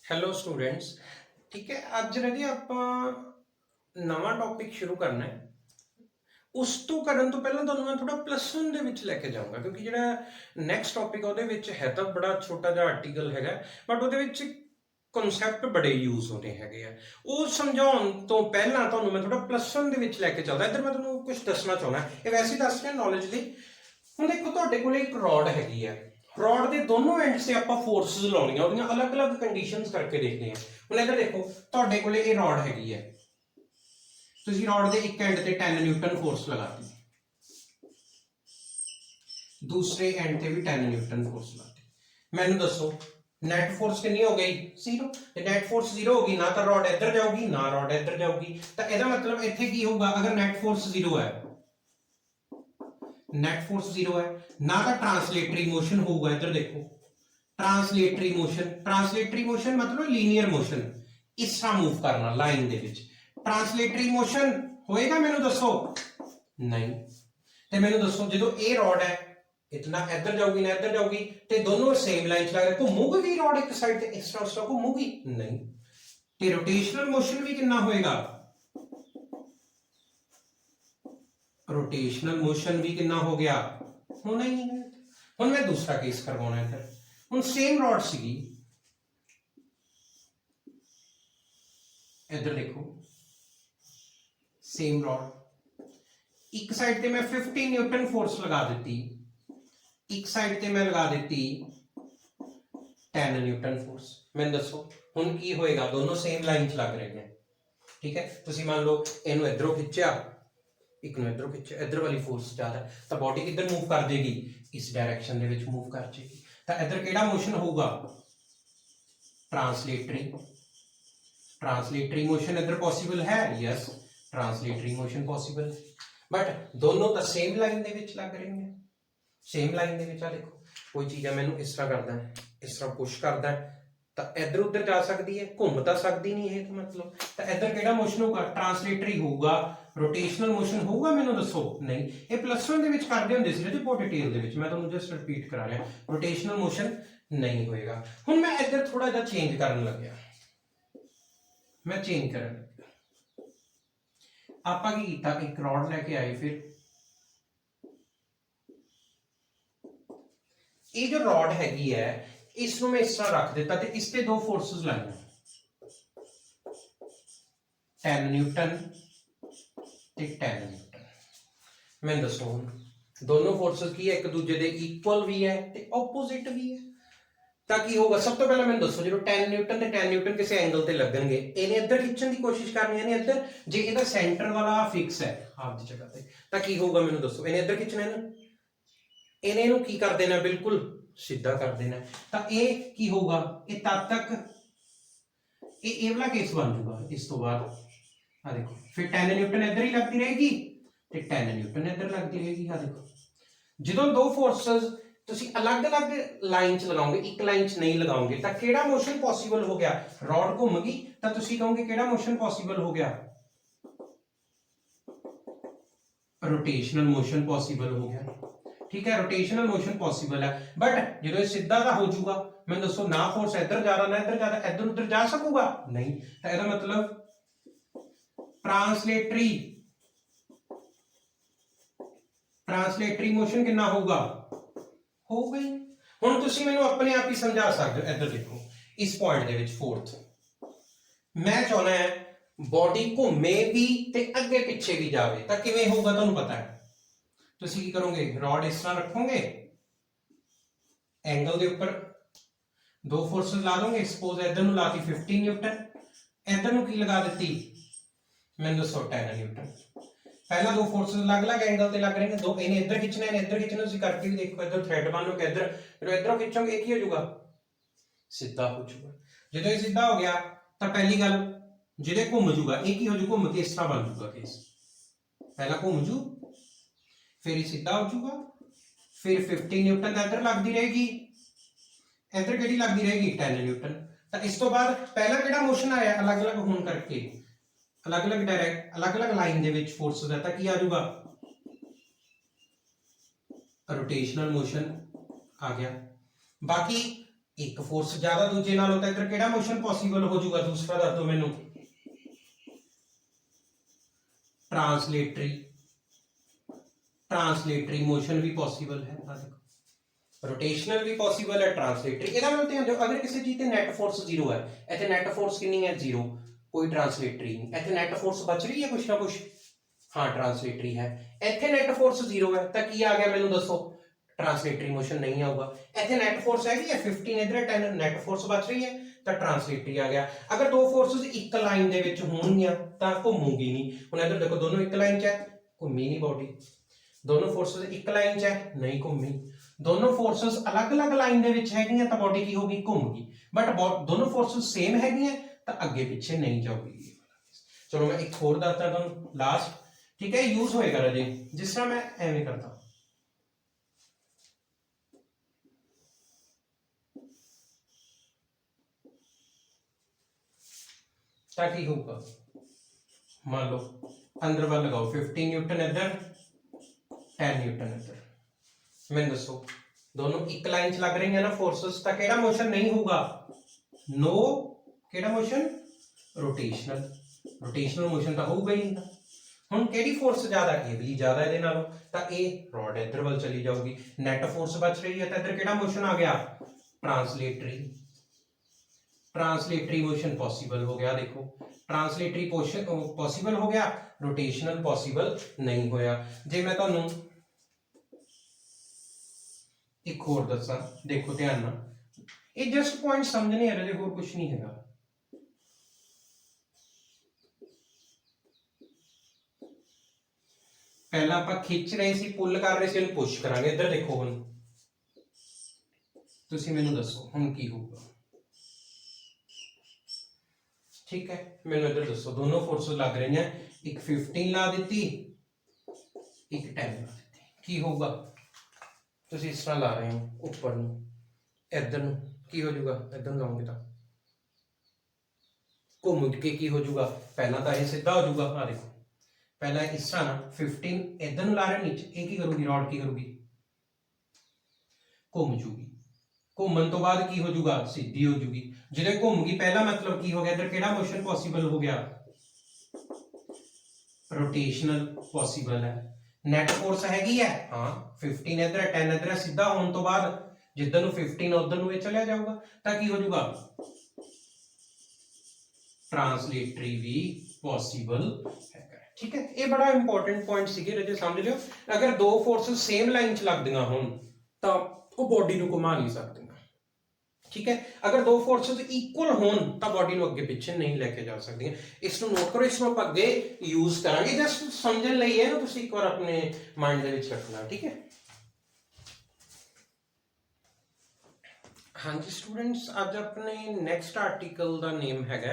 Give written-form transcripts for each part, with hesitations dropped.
Hello students. ਠੀਕ ਹੈ, ਅੱਜ ਰਾਜੇ ਆਪਾਂ ਨਵਾਂ ਟੌਪਿਕ ਸ਼ੁਰੂ ਕਰਨਾ ਹੈ। ਉਸ ਤੋਂ ਕਰਨ ਤੋਂ ਪਹਿਲਾਂ ਤੁਹਾਨੂੰ ਮੈਂ ਥੋੜਾ +1 ਦੇ ਵਿੱਚ ਲੈ ਕੇ ਜਾਊਂਗਾ, ਕਿਉਂਕਿ ਜਿਹੜਾ ਨੈਕਸਟ ਟੌਪਿਕ ਉਹਦੇ ਵਿੱਚ ਹੈ ਤਾਂ ਬੜਾ ਛੋਟਾ ਜਿਹਾ ਆਰਟੀਕਲ ਹੈਗਾ, ਬਟ ਉਹਦੇ ਵਿੱਚ ਕਨਸੈਪਟ ਬੜੇ ਯੂਜ਼ ਹੋਣੇ ਹੈਗੇ ਆ। ਉਹ ਸਮਝਾਉਣ ਤੋਂ ਪਹਿਲਾਂ ਤੁਹਾਨੂੰ ਮੈਂ ਥੋੜਾ +1 ਦੇ ਵਿੱਚ ਲੈ ਕੇ ਚੱਲਦਾ। ਇੱਧਰ ਮੈਂ ਤੁਹਾਨੂੰ ਕੁਝ ਦੱਸਣਾ ਚਾਹੁੰਦਾ, ਇਹ ਵੈਸੇ ਦੱਸ ਰਿਹਾ ਨੌਲੇਜ ਲਈ। ਹੁਣ ਦੇਖੋ, ਤੁਹਾਡੇ ਕੋਲ ਇੱਕ ਰॉड ਹੈਗੀ ਆ। ਰॉड ਦੇ ਦੋਨੋਂ ਐਂਡਸ ਤੇ ਆਪਾਂ ਫੋਰਸਸ ਲਾਉਣੀਆਂ, ਉਹਦੀਆਂ ਅਲੱਗ-ਅਲੱਗ ਕੰਡੀਸ਼ਨਸ ਕਰਕੇ ਦੇਖਦੇ ਹਾਂ। ਹੁਣ ਇੱਧਰ ਦੇਖੋ, ਤੁਹਾਡੇ ਕੋਲੇ ਇਹ ਰॉड ਹੈਗੀ ਹੈ, ਤੁਸੀਂ ਰॉड ਦੇ ਇੱਕ ਐਂਡ ਤੇ 10 ਨਿਊਟਨ ਫੋਰਸ ਲਗਾਤੀ, ਦੂਸਰੇ ਐਂਡ ਤੇ ਵੀ 10 ਨਿਊਟਨ ਫੋਰਸ ਲਗਾਤੀ। ਮੈਨੂੰ ਦੱਸੋ ਨੈਟ ਫੋਰਸ ਕਿੰਨੀ ਹੋ ਗਈ? 0। ਤੇ ਨੈਟ ਫੋਰਸ 0 ਹੋਗੀ, ਨਾ ਤਾਂ ਰॉड ਇੱਧਰ ਜਾਊਗੀ ਨਾ ਰॉड ਇੱਧਰ ਜਾਊਗੀ। ਤਾਂ ਇਹਦਾ ਮਤਲਬ ਇੱਥੇ ਕੀ ਹੋਊਗਾ? ਅਗਰ ਨੈਟ ਫੋਰਸ 0 ਹੈ, ਨੈਟ ਫੋਰਸ 0 ਹੈ, ਨਾ ਤਾਂ ट्रांसलेटरी मोशन होगा। इधर देखो, ट्रांसलेटरी मोशन मतलब लीनियर मोशन, इस तरह मूव करना लाइन दे विच। ट्रांसलेटरी मोशन होएगा? मेनू दसो नहीं। ते मेनू दसो जो ये रॉड है, इतना इधर जाऊगी ना इधर जाऊगी, ते दोनों सेम लाइन च लग रहे, घूमूगी भी रॉड एक साइड ते इस तरह घूमूगी नहीं। ते रोटेशनल मोशन भी कितना होएगा? रोटेशनल मोशन भी कितना हो गया? होना ही नहीं है। हुण मैं दूसरा केस करवाना है। इधर हुण सेम रॉड सीगी, इधर देखो सेम रॉड, एक साइड ते मैं 50 न्यूटन फोर्स लगा दी, एक साइड ते मैं लगा दी 10 न्यूटन फोर्स। मैं दसो हुण की होएगा? दोनों सेम लाइन च लग रहे हैं। ठीक है, तुसीं मान लो इनू इधरों खिंचा, एक नूं इधरों खिंचा, इधर वाली फोर्स ज़्यादा है, तो बॉडी किधर मूव कर देगी? इस डायरेक्शन दे विच मूव कर जाएगी। तो इधर किहड़ा मोशन होगा? ट्रांसलेटरी। ट्रांसलेटरी मोशन इधर पॉसिबल है? यस, ट्रांसलेटरी मोशन पॉसिबल है, बट दोनों तो सेम लाइन दे विच लग रही हैं। सेम लाइन दे विच आ देखो, कोई चीज़ है मैनू इस तरह करदा है, इस तरह पुश करदा है, तो इधर उधर जा सकती है, घूम तो सकती नहीं है। तो मतलब तो इधर किहड़ा मोशन होगा? ट्रांसलेटरी होगा। रोटेशनल मोशन होगा? मैनू दसो नहीं। ये +1 दे विच करदे हुंदे सी बहुत डिटेल दे विच, मैं तुहानूं जस्ट रिपीट करा रहा। रोटेशनल मोशन नहीं होएगा। हुण मैं इधर थोड़ा जिहा चेंज करन लग्या, मैं चेंज करन लग्या। आपां की कीता, एक रॉड लैके आए, फिर ये जो रॉड हैगी है, इसनूं मैं इस तरह रख दिता, ते इस ते दो फोर्सेस लाइयां, 10 न्यूटन ते 10 न्यूटन। मैं दसो दोनों फोर्सेस की है, एक दूजे दे इक्वल भी है ते ओपोजिट भी है। ਤਾਂ ਕੀ ਹੋਊਗਾ? ਸਭ ਤੋਂ ਪਹਿਲਾਂ ਮੈਨੂੰ ਦੱਸੋ, ਜਦੋਂ 10 ਨਿਊਟਨ ਤੇ 10 ਨਿਊਟਨ ਕਿਸੇ ਐਂਗਲ ਤੇ ਲੱਗਣਗੇ, ਇਹਨੇ ਇੱਧਰ ਖਿੱਚਣ ਦੀ ਕੋਸ਼ਿਸ਼ ਕਰਨੀ ਹੈ, ਇਹਨੇ ਇੱਧਰ। ਜੇ ਇਹਦਾ ਸੈਂਟਰ ਵਾਲਾ ਫਿਕਸ ਹੈ ਆਪਦੀ ਜਗ੍ਹਾ ਤੇ, ਤਾਂ ਕੀ ਹੋਊਗਾ? ਮੈਨੂੰ ਦੱਸੋ। ਇਹਨੇ ਇੱਧਰ ਖਿੱਚਣਾ ਹੈ, ਇਹਨੇ ਇਹਨੂੰ ਕੀ ਕਰ ਦੇਣਾ? ਬਿਲਕੁਲ ਸਿੱਧਾ ਕਰ ਦੇਣਾ। ਤਾਂ ਇਹ ਕੀ ਹੋਊਗਾ? ਇਹ ਤਦ ਤੱਕ ਇਹ ਵਾਲਾ ਕੇਸ ਬਣ ਜਾਊਗਾ। ਇਸ ਤੋਂ ਬਾਅਦ ਆ ਦੇਖੋ, ਫਿਰ 10 ਨਿਊਟਨ ਇੱਧਰ ਹੀ ਲੱਗਦੀ ਰਹੇਗੀ ਤੇ 10 ਨਿਊਟਨ ਇੱਧਰ ਲੱਗਦੀ ਰਹੇਗੀ। ਆ ਦੇਖੋ, ਜਦੋਂ ਦੋ ਫੋਰਸਸ ਤੁਸੀਂ ਅਲੱਗ-ਅਲੱਗ ਲਾਈਨ 'ਚ ਲਗਾਓਗੇ, ਇੱਕ ਲਾਈਨ 'ਚ ਨਹੀਂ ਲਗਾਓਗੇ, ਤਾਂ ਕਿਹੜਾ ਮੋਸ਼ਨ ਪੋਸੀਬਲ ਹੋ ਗਿਆ? ਰॉड ਘੁੰਮ ਗਈ ਤਾਂ ਤੁਸੀਂ ਕਹੋਗੇ ਕਿਹੜਾ ਮੋਸ਼ਨ ਪੋਸੀਬਲ ਹੋ ਗਿਆ? रोटेशनल मोशन पॉसिबल हो गया। ठीक है, रोटेशनल मोशन पॉसिबल है, बट जो ये सीधा दा हो जाऊगा, मैं दसो ना फोर्स इधर जा रहा ना इधर जा रहा, इधर उधर जा सकूगा नहीं। तो ਇਹਦਾ मतलब ट्रांसलेटरी मोशन कितना होगा? हो गई। हुण तुसीं मैनूं अपने आप ही समझा सकते हो। इधर देखो, इस पॉइंट दे विच फोर्थ मैं चाहना है बॉडी घूमे भी ते अगे पिछे भी जावे, तो किवें होगा? तुहानूं पता है। तुसीं की करोगे? रॉड इस तरह रखोगे, एंगल के ऊपर दो फोर्सेस ला दोगे। सपोज इधर नूं लाती 50 न्यूटन, इधर नूं की लगा दी? मैनूं दसो 10 न्यूटन। पहला दो फोर्सेस अलग-अलग एंगल ते लग रहे हैं, दो इन्हें इधर खिंचना है, इधर खिंचना। तुसीं करके भी देखो, इधर थ्रेड बन लो के इधर, जो इधरों खिंचोगे की हो जाऊगा? सीधा हो जाऊगा। जो ये सीधा हो गया, तो पहली गल जिहदे घूम जूगा, ये की हो जू? घूम के इस तरह बन जूगा केस। पहला घूम जू, फिर ये सीधा हो जूगा, फिर 50 न्यूटन इधर लगती रहेगी, इधर किहड़ी लगती रहेगी? 10 न्यूटन। तो इस तो बाद पहला किहड़ा मोशन आया? अलग-अलग होने करके अलग-अलग डायरेक्ट अलग-अलग लाइन दे विच फोर्सेस है, तो की आ जाऊगा? रोटेशनल मोशन आ गया। बाकी एक फोर्स ज्यादा दूजे नालों तो इधर केड़ा मोशन पॉसिबल हो जाऊगा दूसरा दस दो मैनू ट्रांसलेटरी मोशन भी पॉसिबल है रोटेशनल भी पॉसिबल है ट्रांसलेटरी ਇਹਦਾ मतलब ध्यान दो अगर किसी चीज ਤੇ नेट फोर्स 0 है ਇੱਥੇ नेट फोर्स कितनी है 0 कोई ट्रांसलेटरी नहीं ਇੱਥੇ नेट फोर्स बच रही है कुछ ना कुछ हाँ ट्रांसलेटरी है ਇੱਥੇ नेट फोर्स 0 है तो की आ गया मैनू दसो ट्रांसलेटरी मोशन नहीं आऊगा ਇੱਥੇ नेट फोर्स है 15 इधर 10 नेट फोर्स बच रही है तो ट्रांसलेटरी आ गया अगर दो फोर्सेस एक लाइन दे विच होणगीਆਂ ਤਾਂ ਘੁੰਮੂਗੀ नहीं हुण इधर देखो दोनों एक लाइन च है घुम्मी नहीं बॉडी दोनों फोर्सेस एक लाइन च है नहीं घुम्मी दोनों फोर्सेस अलग अलग लाइन दे विच हैगियां तो बॉडी की होगी घूमगी बट दोनों फोर्सेस सेम हैगियां तो अगे पीछे नहीं जाऊगी चलो मैं एक होर दसदा तुहानूं लास्ट ठीक है यूज होएगा राजे जिस तरह मैं एवें करता ताकि होगा मान लो अंदर वाल लगाओ 15 न्यूटन इधर 10 न्यूटन इधर मैं दसो दोनों एक लाइन च लग रही है ना फोर्सेस तो केड़ा मोशन नहीं होगा नो केड़ा मोशन रोटेशनल मोशन तो होगा ही नहीं हुण केड़ी फोर्स ज्यादा ये वाली ज्यादा इहदे नालों तो ये रॉड इधर वाल चली जाऊगी नेट फोर्स बच रही है तो इधर केड़ा मोशन आ गया ट्रांसलेटरी मोशन पॉसिबल हो गया देखो ट्रांसलेटरी मोशन पॉसिबल हो गया रोटेशनल पॉसिबल नहीं होया जे मैं तुहानूं एक होर दसा देखो ध्यान नाल ये जस्ट पॉइंट समझने है रजे होर कुछ नहीं हैगा पहला आपां खिंच रहे सी पुल कर रहे सी इहनूं पुश करांगे इधर देखो हुण तुसीं मैनूं दसो हुण की होगा ठीक है मैंने इधर दसो दोनों फोर्सेस लग रही हैं एक 15 ला दी एक 10 ला दी की होगा तुसीं इस तरह ला रहे हो ऊपर नूं इधर नूं की हो जाऊगा इधर लाओगे तो घूम के की हो जाऊगा पहला तो यह सीधा हो जाऊगा आ देखो पहला इस तरह ना 15 इधर नूं ला रहे नीचे ये की करूगी रॉड की करूगी घूम जूगी घूमन तो बाद की हो जाऊगा सीधी हो जूगी जिहदे घूम गई पहला मतलब की हो गया इधर केड़ा मोशन पॉसिबल हो गया रोटेशनल पॉसिबल है नेट फोर्स हैगी है हाँ 15 इधर 10 इधर सीधा होने तो बाद जिधर 15 उधर ये चलिया जाऊगा तो की हो जाऊगा ट्रांसलेटरी भी पॉसिबल है ठीक है ये बड़ा इंपॉर्टेंट पॉइंट सीगे रजे समझ लियो अगर दो फोर्सेस सेम लाइन च लगदियां होण तो वो बॉडी नूं घुमा नहीं सकदियां ठीक है अगर दो फोर्सेस इक्वल होन तो बॉडी नूं अगे पीछे नहीं लेके जा सकदियां इसनूं नोट करो इसनूं आपां अगे यूज करांगे जस्ट समझण लई है ना तुसीं एक बार अपने माइंड दे विच रखना ठीक है हाँ जी स्टूडेंट्स आज अपने नेक्स्ट आर्टिकल दा नेम हैगा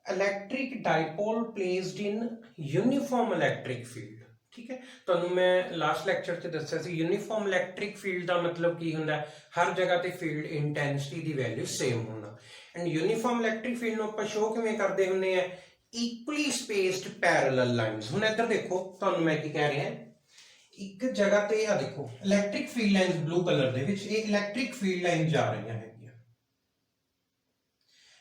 electric dipole placed in uniform electric field ठीक है तो मैं लास्ट लैक्चर च दस्सिया सी यूनिफॉर्म इलेक्ट्रिक फील्ड का मतलब की हुंदा हर जगह ते फील्ड इंटेंसिटी दी वैल्यू सेम होना एंड यूनिफॉर्म इलेक्ट्रिक फील्ड नूं आपां शो किवें करदे हुंदे आ इक्वली स्पेस्ड पैरेलल लाइंस हुण इधर देखो तुहानूं मैं की कह रहा एक जगह ते आ देखो electric field lines blue colour दे विच ये इलेक्ट्रिक फील्ड लाइन जा रही है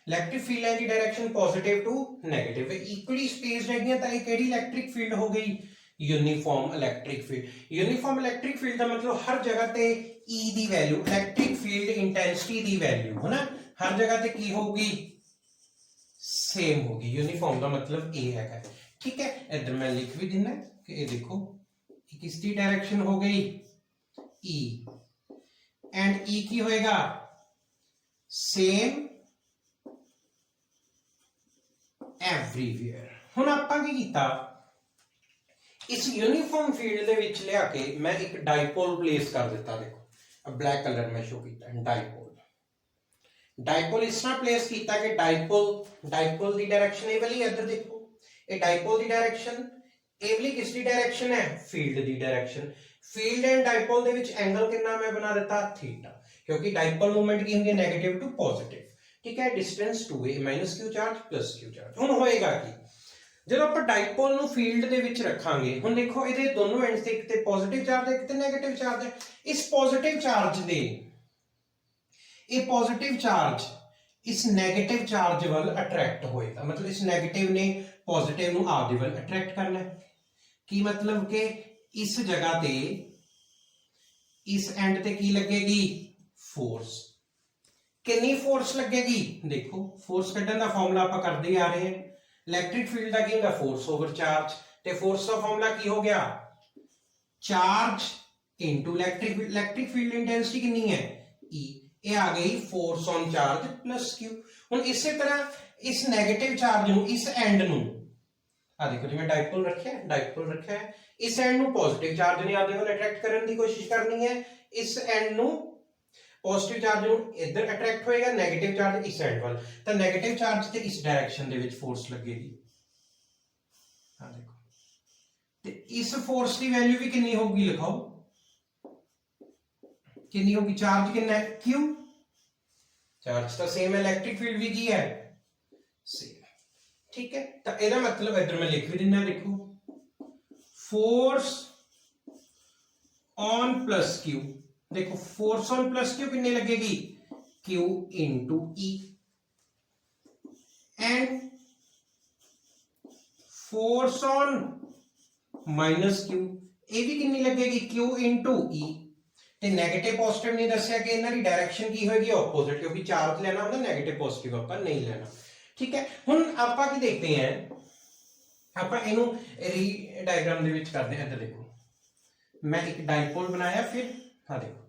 इलेक्ट्रिक फील्ड लाइन की direction positive to negative equally spaced है तो ये केड़ी इलेक्ट्रिक फील्ड हो गई यूनिफॉर्म इलेक्ट्रिक फील्ड का मतलब हर जगह ते E दी वैल्यू इलेक्ट्रिक फील्ड इंटेंसिटी दी वैल्यू है ना हर जगह ते की होगी सेम होगी यूनिफॉर्म का मतलब ए है ठीक है इधर मैं लिख भी देना कि ये देखो किसकी डायरेक्शन हो गई E एंड E की होएगा सेम एवरीवेयर हुण आपां की कीता इस यूनिफॉर्म फील्ड दे विच लिया के मैं एक डाइपोल प्लेस कर दिता देखो ब्लैक कलर में शो किया डाइपोल इस तरह प्लेस किया कि डाइपोल दी डायरेक्शन ए वाली इधर देखो ये डाइपोल दी डायरेक्शन ए वाली किसकी डायरेक्शन है field the direction field and dipole they which angle कितना मैं बना देता थीटा क्योंकि डाइपोल मोमेंट की होंगे नेगेटिव टू पॉजिटिव ठीक है distance 2a minus q charge plus q charge हुण होएगा कि जब आप डाइपोल नु फील्ड दे विच रखांगे हुण देखो इहदे दोनों एंड्स ते एक ते पॉजिटिव चार्ज है एक ते नेगेटिव चार्ज है इस पॉजिटिव चार्ज दे ये पॉजिटिव चार्ज इस नैगेटिव चार्ज वाल अट्रैक्ट होएगा, मतलब इस नैगेटिव ने पॉजिटिव नूं आपदे वाल अट्रैक्ट करना है। की मतलब कि इस जगह ते इस एंड ते की लगेगी फोर्स। कितनी फोर्स लगेगी देखो, फोर्स कड्ढण दा फॉर्मूला आपां करदे ही आ रहे हैं। इलैक्ट्रिक फील्ड दा की हुंदा फोर्स ओवर चार्ज, ते फोर्स दा फॉर्मूला की हो गया charge into electric field. Electric field intensity कितनी है E, ये आ गई force on charge plus Q। हुण इसे तरह इस नेगेटिव चार्ज नूं इस एंड नूं आ देखो जिवें डाइपोल रखिया है, इस एंड नूं पॉजिटिव चार्ज ने आपदे वाल अट्रैक्ट करन दी कोशिश करनी है, इस एंड नूं पॉजिटिव चार्ज नूं इधर अट्रैक्ट होएगा, नेगेटिव चार्ज इस एंड वाल, तो नेगेटिव चार्ज ते इस डायरेक्शन दे विच फोर्स लगेगी। आ देखो ते इस फोर्स की वैल्यू भी कितनी होगी लिखाओ, कितनी होगी, चार्ज कितना है Q, चार्ज तो सेम है, इलेक्ट्रिक फील्ड भी की है सेम, ठीक है। तो ਇਹਦਾ मतलब इधर मैं लिख भी देना, देखो फोर्स ऑन प्लस Q, देखो फोर्स ऑन प्लस Q कितनी लगेगी Q into E, and force on minus Q ये भी कितनी लगेगी Q इंटू E। ਤੇ ਨੈਗੇਟਿਵ ਪੋਜ਼ਿਟਿਵ ਨਹੀਂ ਦੱਸਿਆ ਕਿ ਇਹਨਾਂ ਦੀ ਡਾਇਰੈਕਸ਼ਨ ਕੀ ਹੋਏਗੀ ਆਪੋਜ਼ਿਟ, ਕਿਉਂਕਿ ਚਾਰਜ ਲੈਣਾ ਹੁੰਦਾ ਨੈਗੇਟਿਵ ਪੋਜ਼ਿਟਿਵ ਆਪਾਂ ਨਹੀਂ ਲੈਣਾ, ਠੀਕ ਹੈ। ਹੁਣ ਆਪਾਂ ਕੀ ਦੇਖਦੇ ਹਾਂ, ਆਪਾਂ ਇਹਨੂੰ ਰੀ ਡਾਇਗਰਾਮ ਦੇ ਵਿੱਚ ਕਰਦੇ ਹਾਂ। ਇੱਧਰ ਦੇਖੋ ਮੈਂ ਇੱਕ ਡਾਈਪੋਲ ਬਣਾਇਆ, ਫਿਰ ਆ ਦੇਖੋ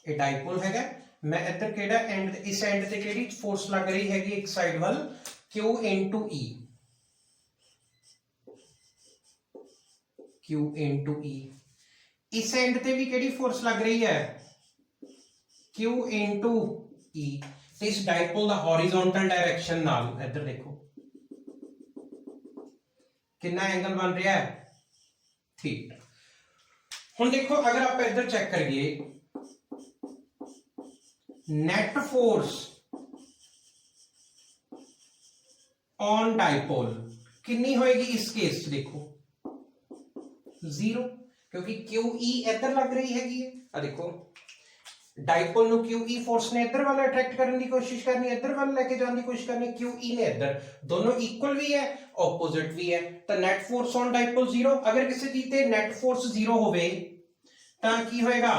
ਇਹ ਡਾਈਪੋਲ ਹੈਗਾ, ਮੈਂ ਇੱਧਰ ਕਿਹੜਾ ਐਂਡ, ਇਸ ਐਂਡ ਤੇ ਕਿਹੜੀ ਫੋਰਸ ਲੱਗ ਰਹੀ ਹੈਗੀ ਇੱਕ ਸਾਈਡ ਵੱਲ Q into E, Q into E, इस एंड ते भी केड़ी फोर्स लग रही है Q इंटू E, इस डाइपोल दा हॉरिजॉन्टल डायरेक्शन नाल इधर देखो कितना एंगल बन रहा है थीटा। हुण देखो अगर आप इधर चेक करिए नेट फोर्स ऑन डाइपोल कितनी होएगी इस केस च, देखो 0, क्योंकि QE इधर लग रही हैगी है। आ देखो डाइपोल नु QE फोर्स ने इधर वाला अट्रैक्ट करने की कोशिश करनी, इधर वाला लेके जाने की कोशिश करनी, QE ने इधर, दोनों इक्वल भी है ऑपोजिट भी है, तो नेट फोर्स ऑन डाइपोल 0। अगर किसी चीज ते नेट फोर्स 0 होवे तां की होएगा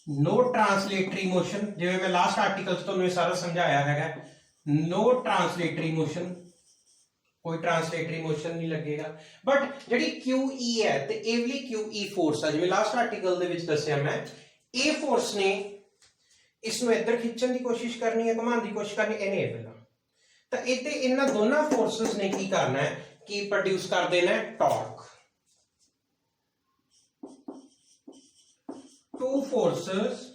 नो ट्रांसलेटरी मोशन, जिवें मैं लास्ट आर्टिकल च तुहानूं सारा समझाया हैगा, नो ट्रांसलेटरी मोशन, कोई ट्रांसलेटरी मोशन नहीं लगेगा। बट जिहड़ी QE है ते ये वाली QE फोर्स है, जिवें लास्ट आर्टिकल दे विच दस्सिया मैं, ये फोर्स ने इसनूं इधर खिंचण दी कोशिश करनी है, घुमाउण दी कोशिश करनी, इहने पहला तो इत्ते इन्हां दोनों फोर्सेस ने की करना है कि प्रोड्यूस कर देना है torque. Two forces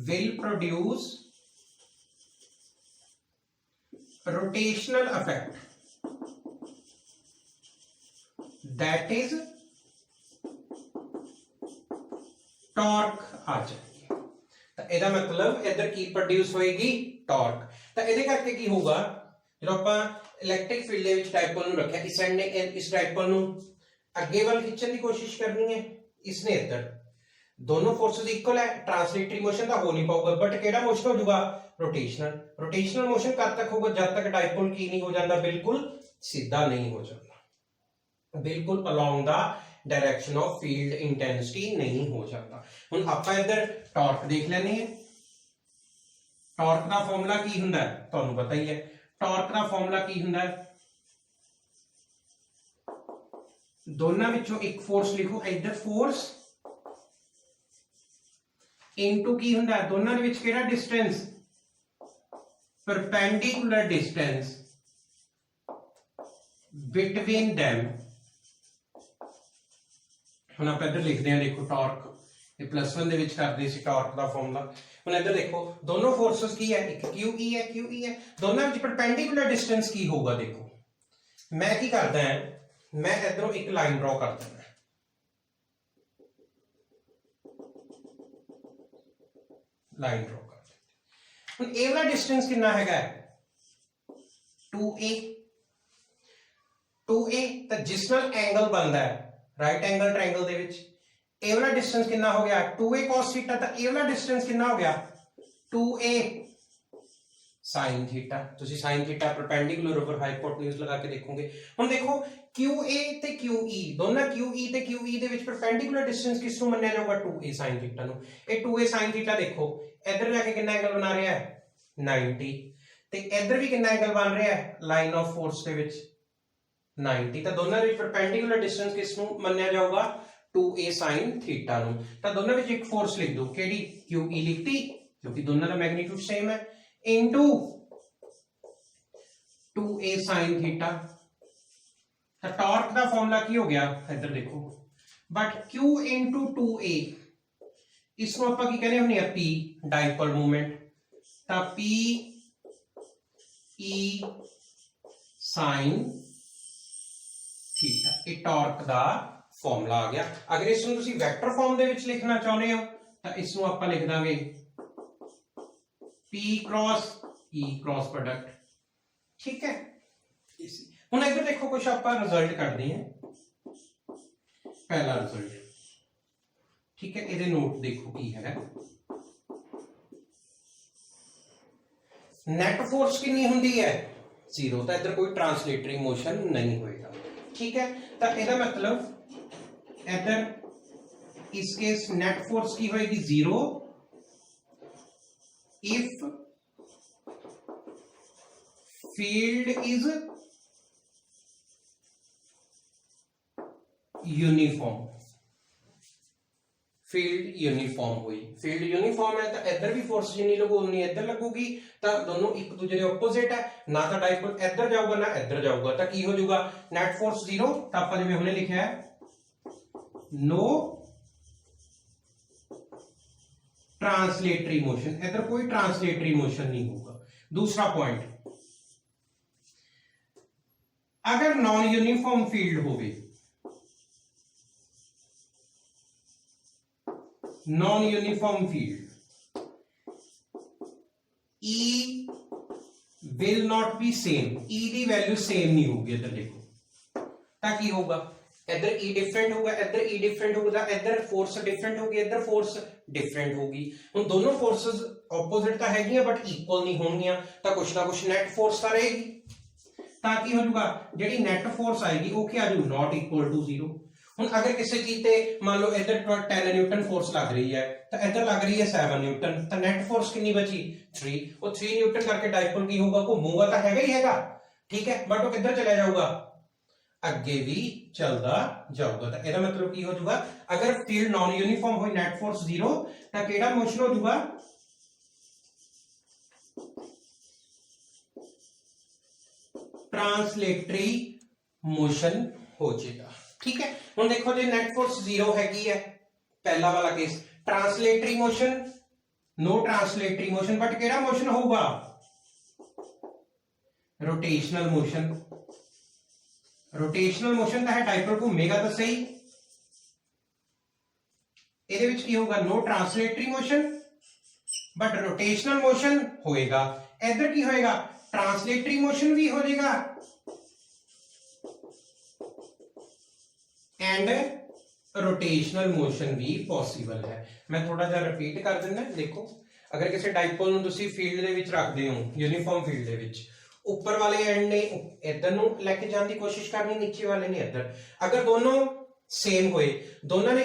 will produce rotational effect, that is torque आ जाएगी। तो ਇਹਦਾ मतलब इधर की प्रोड्यूस होएगी टॉर्क। तो ਇਹਦੇ ਕਰਕੇ ਕੀ ਹੋਊਗਾ, ਜਦੋਂ ਆਪਾਂ ਇਲੈਕਟ੍ਰਿਕ ਫੀਲਡ ਦੇ ਵਿੱਚ ਡਾਇਪੋਲ ਨੂੰ ਰੱਖਿਆ, ਇਸ ਐਂਡ ਨੇ ਇਸ ਡਾਇਪੋਲ ਨੂੰ ਅੱਗੇ ਵੱਲ ਖਿੱਚਣ ਦੀ ਕੋਸ਼ਿਸ਼ ਕਰਨੀ ਹੈ, इसने इधर, दोनों फोर्सेस इक्वल है, ट्रांसलेटरी मोशन तो हो नहीं पाऊगा, बट केड़ा मोशन हो जाएगा रोटेशनल। रोटेशनल मोशन कब तक होगा, जब तक डाइपोल की नहीं हो जाता बिल्कुल सीधा नहीं हो जाता, बिल्कुल along the direction of field intensity नहीं हो जाता। हुण आपां इधर टॉर्क देख लैने हैं, टॉर्क का फॉर्मूला की हुंदा है तुहानूं पता ही है, टॉर्क का फॉर्मूला की हुंदा है, दोनों विचों एक फोर्स लिखो, इधर फोर्स इनटू की हुंदा है, दोनों दे विच किहड़ा distance, perpendicular distance between them. हुण आप इधर लिखते हैं, देखो टॉर्क ये +1 दे विच करदे सी टॉर्क दा फॉर्मूला। हुण इधर देखो दोनों फोर्सेस की है, एक QE है, दोनों विच परपेंडिकुलर डिस्टेंस की होगा। देखो मैं की करदा है, मैं इधरों एक लाइन ड्रॉ कर देना, लाइन ड्रॉ कर देते। हुण ए वाला डिस्टेंस कितना हैगा 2a, 2a तो जिस नाल एंगल बनदा है ਰਾਈਟ ਐਂਗਲ ਟ੍ਰਾਇੰਗਲ ਦੇ ਵਿੱਚ ਇਹ ਵਾਲਾ ਡਿਸਟੈਂਸ ਕਿੰਨਾ ਹੋ ਗਿਆ 2a cos ਥੀਟਾ, ਤਾਂ ਇਹ ਵਾਲਾ ਡਿਸਟੈਂਸ ਕਿੰਨਾ ਹੋ ਗਿਆ 2a sin ਥੀਟਾ। ਤੁਸੀਂ sin ਥੀਟਾ ਪਰਪੈਂਡੀਕੂਲਰ ਓਵਰ ਹਾਈਪੋਟੇਨਿਊਜ਼ ਲਗਾ ਕੇ ਦੇਖੋਗੇ। ਹੁਣ ਦੇਖੋ QA ਤੇ QE ਦੋਨਾਂ QE ਤੇ QE ਦੇ ਵਿੱਚ ਪਰਪੈਂਡੀਕੂਲਰ ਡਿਸਟੈਂਸ ਕਿਸ ਨੂੰ ਮੰਨਿਆ ਜਾਊਗਾ 2a sin ਥੀਟਾ ਨੂੰ। ਇਹ 2a sin ਥੀਟਾ ਦੇਖੋ ਇੱਧਰ ਜਾ ਕੇ ਕਿੰਨਾ ਐਂਗਲ ਬਣਾ ਰਿਹਾ ਹੈ 90 ਤੇ ਇੱਧਰ ਵੀ ਕਿੰਨਾ ਐਂਗਲ ਬਣ ਰਿਹਾ ਹੈ ਲਾਈਨ ਆਫ ਫੋਰਸ ਦੇ ਵਿੱਚ 90, ਤਾਂ ਦੋਨਾਂ ਵਿੱਚ ਪਰਪੈਂਡੀਕੂਲਰ ਡਿਸਟੈਂਸ ਕਿਸ ਨੂੰ ਮੰਨਿਆ ਜਾਊਗਾ 2a sin ਥੀਟਾ ਨੂੰ। ਤਾਂ ਦੋਨਾਂ ਵਿੱਚ ਇੱਕ ਫੋਰਸ ਲਿਖ ਦਿਓ ਕਿਹੜੀ QE ਲਿਖਤੀ ਕਿਉਂਕਿ ਦੋਨਾਂ ਦਾ ਮੈਗਨੀਟਿਊਡ ਸੇਮ ਹੈ into 2a sin थीटा। ਤਾਂ ਟਾਰਕ ਦਾ ਫਾਰਮੂਲਾ ਕੀ ਹੋ ਗਿਆ ਇੱਧਰ ਦੇਖੋ ਬਟ q into 2a ਇਸ ਨੂੰ ਆਪਾਂ ਕੀ ਕਹਿੰਦੇ ਹੁੰਦੇ ਆ p ਡਾਈਪੋਲ ਮੂਵਮੈਂਟ, ਤਾਂ p e sin थीटा ਇਹ ਟਾਰਕ ਦਾ ਫਾਰਮੂਲਾ ਆ ਗਿਆ। ਅਗਰ ਇਸ ਨੂੰ ਤੁਸੀਂ ਵੈਕਟਰ ਫਾਰਮ ਦੇ ਵਿੱਚ ਲਿਖਣਾ ਚਾਹੁੰਦੇ ਹੋ ਤਾਂ ਇਸ ਨੂੰ ਆਪਾਂ ਲਿਖ ਦਾਂਗੇ P cross E cross product, ठीक है। ਹੁਣ ਇੱਧਰ ਦੇਖੋ ਕੁਝ ਆਪਾਂ ਰਿਜ਼ਲਟ ਕਰਦੇ ਹਾਂ। ਪਹਿਲਾ ਰਿਜ਼ਲਟ ਠੀਕ ਹੈ, ਇਹਦੇ ਨੋਟ ਦੇਖੋ ਕੀ ਹੈਗਾ। ਨੈਟ ਫੋਰਸ ਕਿੰਨੀ ਹੁੰਦੀ ਹੈ 0, ਤਾਂ ਇੱਧਰ ਕੋਈ ਟ੍ਰਾਂਸਲੇਟਰੀ ਮੋਸ਼ਨ ਨਹੀਂ ਹੋਏਗਾ, ਠੀਕ ਹੈ। ਤਾਂ ਇਹਦਾ ਮਤਲਬ ਇੱਧਰ ਇਸ ਕੇਸ ਨੈਟ ਫੋਰਸ ਕੀ ਹੋਏਗੀ 0 if field is uniform। Field uniform हुई, फील्ड यूनिफॉर्म है तो इधर भी फोर्स जिन्नी लगू उन्नी इधर लगूगी, तो दोनों एक दूसरे के ऑपोजिट है, ना तो डाइपोल इधर जाऊगा ना इधर जाऊगा, तो की हो जाऊगा नेट फोर्स 0। तो आप जिवें हमने लिखा है नो ट्रांसलेटरी मोशन, इधर कोई ट्रांसलेटरी मोशन नहीं होगा। दूसरा पॉइंट अगर नॉन यूनिफॉर्म फील्ड हो गई, non uniform field E will not be same, E की वैल्यू सेम नहीं होगी। इधर देखो ताकि होगा इधर E डिफरेंट होगा, इधर E डिफरेंट होगा, इधर फोर्स डिफरेंट होगी, इधर फोर्स डिफरेंट होगी। हम दोनों फोर्सेस ऑपोजिट तो हैगी बट इक्वल नहीं होंगी, तो कुछ ना कुछ नेट फोर्स तो रहेगी। ताकि हो जाऊगा जी नेट फोर्स आएगी वो क्या आ जाऊ नॉट इक्वल टू 0। ਹੁਣ अगर किसी चीज ते मान लो इधर 10 न्यूटन फोर्स लग रही है तो इधर लग रही है 7 न्यूटन, तो नेट फोर्स कितनी बची 3, और 3 न्यूटन करके डाइपोल की होगा घूमूगा तो हैगा ही हैगा, ठीक है, बट वो किधर चला जाऊगा अगे भी चलता जाऊगा। तो ਇਹਦਾ मतलब की हो जाऊगा अगर फील्ड नॉन यूनिफॉर्म हो नेट फोर्स 0 तो केड़ा मोशन हो जाऊगा ट्रांसलेटरी मोशन हो जाएगा, ठीक है। ਹੁਣ देखो जी नेट फोर्स 0 हैगी है पहला वाला case, translatory motion no translatory motion, but केड़ा मोशन होगा रोटेशनल मोशन। रोटेशनल मोशन का है डाइपोल घूमेगा तो सही, ਇਹਦੇ ਵਿੱਚ ਕੀ ਹੋਗਾ no translatory motion but rotational motion होएगा। इधर की होएगा ट्रांसलेटरी मोशन भी हो जाएगा एंड रोटेशनल मोशन भी पॉसिबल है। मैं थोड़ा जा रिपीट कर देना, देखो अगर किसी डाइपोल ਨੂੰ ਤੁਸੀਂ ਫੀਲਡ ਦੇ ਵਿੱਚ ਰੱਖਦੇ ਹੋ यूनिफॉर्म फील्ड ਦੇ ਵਿੱਚ, ऊपर वाले एंड ने इधर ਨੂੰ ਲੈ ਕੇ ਜਾਣ ਦੀ ਕੋਸ਼ਿਸ਼ ਕਰਨੀ, नीचे वाले ने इधर। अगर दोनों सेम होए, दोनों ने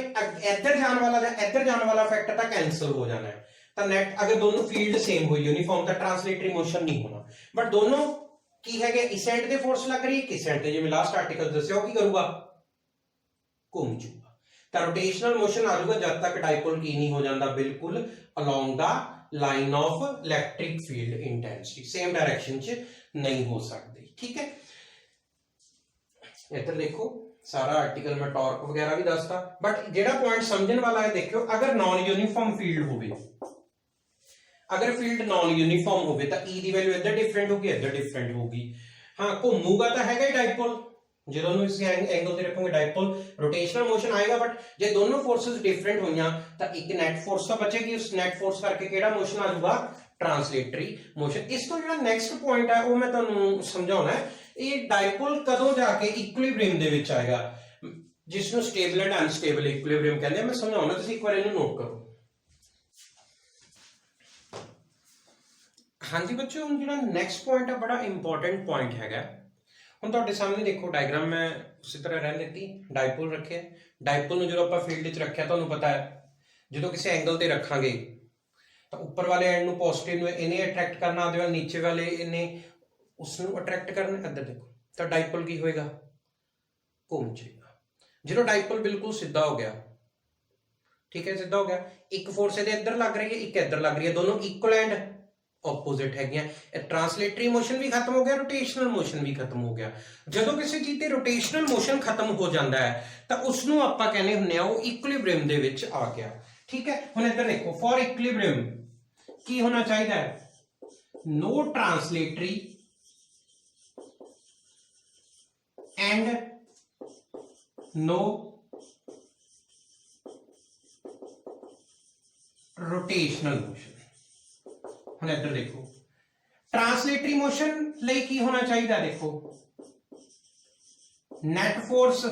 इधर जाने वाला या इधर जाने वाला फैक्टर तो कैंसिल हो जाना है। तो नेट अगर दोनों फील्ड सेम हो यूनिफॉर्म तो ट्रांसलेटरी मोशन नहीं होना, बट दोनों की है इस एंड ते फोर्स लग रही है किस एंड ते, जिवें लास्ट आर्टिकल दस्सिया की करूगा घूम जाऊगा। तो रोटेशनल मोशन आ जाऊगा जब तक डाइपोल की नहीं हो जाता बिल्कुल along the line of electric field intensity, same direction च नहीं हो सकती, ठीक है। इधर देखो सारा आर्टिकल में टॉर्क वगैरह भी दसता, बट जेड़ा पॉइंट समझने वाला है देखियो अगर नॉन यूनिफॉर्म फील्ड होवे, अगर फील्ड नॉन यूनिफॉर्म होवे तो E दी वैल्यू इधर डिफरेंट होगी इधर डिफरेंट होगी। हाँ घूमूगा तो हैगा ही डाइपोल, जो दोनों इस एंगल से रखोगे डाइपोल रोटेशनल मोशन आएगा, बट जे दोनों फोर्सेस डिफरेंट होईयां तो एक नेट फोर्स तो बचेगी, उस नेट फोर्स करके केड़ा मोशन आ जाऊगा ट्रांसलेटरी मोशन। इस तो जो नेक्स्ट पॉइंट है वो मैं तुहानू समझाउणा है, ये डाइपोल कदों जाके इक्विलिब्रियम दे विच आएगा। जिसनों स्टेबल एंड अनस्टेबल इक्विलिब्रियम कहते हैं। मैं समझाऊंगा, तुम एक बार इन्हें नोट करो। हाँ जी बच्चों, हम जो नैक्सट पॉइंट है बड़ा इंपॉर्टेंट पॉइंट हैगा। हम ਤੁਹਾਡੇ सामने देखो डायग्राम मैं उसी तरह रह लेती। डायपोल रखे, डायपोल ਨੂੰ ਜਦੋਂ ਆਪਾਂ ਫੀਲਡ 'ਚ ਰੱਖਿਆ ਤੁਹਾਨੂੰ ਪਤਾ ਹੈ ਜਦੋਂ ਕਿਸੇ ਐਂਗਲ ਤੇ ਰੱਖਾਂਗੇ ਤਾਂ ਉੱਪਰ ਵਾਲੇ ਐਂਡ ਨੂੰ ਪੋਜ਼ਿਟਿਵ ਨੂੰ ਇਹਨੇ ਅਟਰੈਕਟ ਕਰਨਾ, ਆਦੇ ਵਾਲੇ ਨੀਚੇ ਵਾਲੇ ਇਹਨੇ ਉਸ ਨੂੰ ਅਟਰੈਕਟ ਕਰਨਾ। ਇੱਧਰ ਦੇਖੋ ਤਾਂ डायपोल ਕੀ ਹੋਏਗਾ, ਘੁੰਮ ਜਾਏਗਾ। ਜਦੋਂ डायपोल ਬਿਲਕੁਲ ਸਿੱਧਾ ਹੋ ਗਿਆ, ठीक है, सीधा हो गया, एक फोर्स इधर लग रही है, एक इधर लग रही है, दोनों इक्वल एंड ऑपोजिट है। ट्रांसलेटरी मोशन भी खत्म हो गया, रोटेशनल मोशन भी खत्म हो गया। जो किसी चीज ते रोटेशनल मोशन खत्म हो जाता है तो उसनों आपां कहने हुंदे आ वो इक्विलिब्रियम दे विच आ गया। ठीक है, हुण इधर देखो फॉर इक्विलिब्रियम की होना चाहिए, no translatory and no rotational motion. हुण इधर देखो ट्रांसलेटरी मोशन लई की होना चाहिए, देखो नेट फोर्स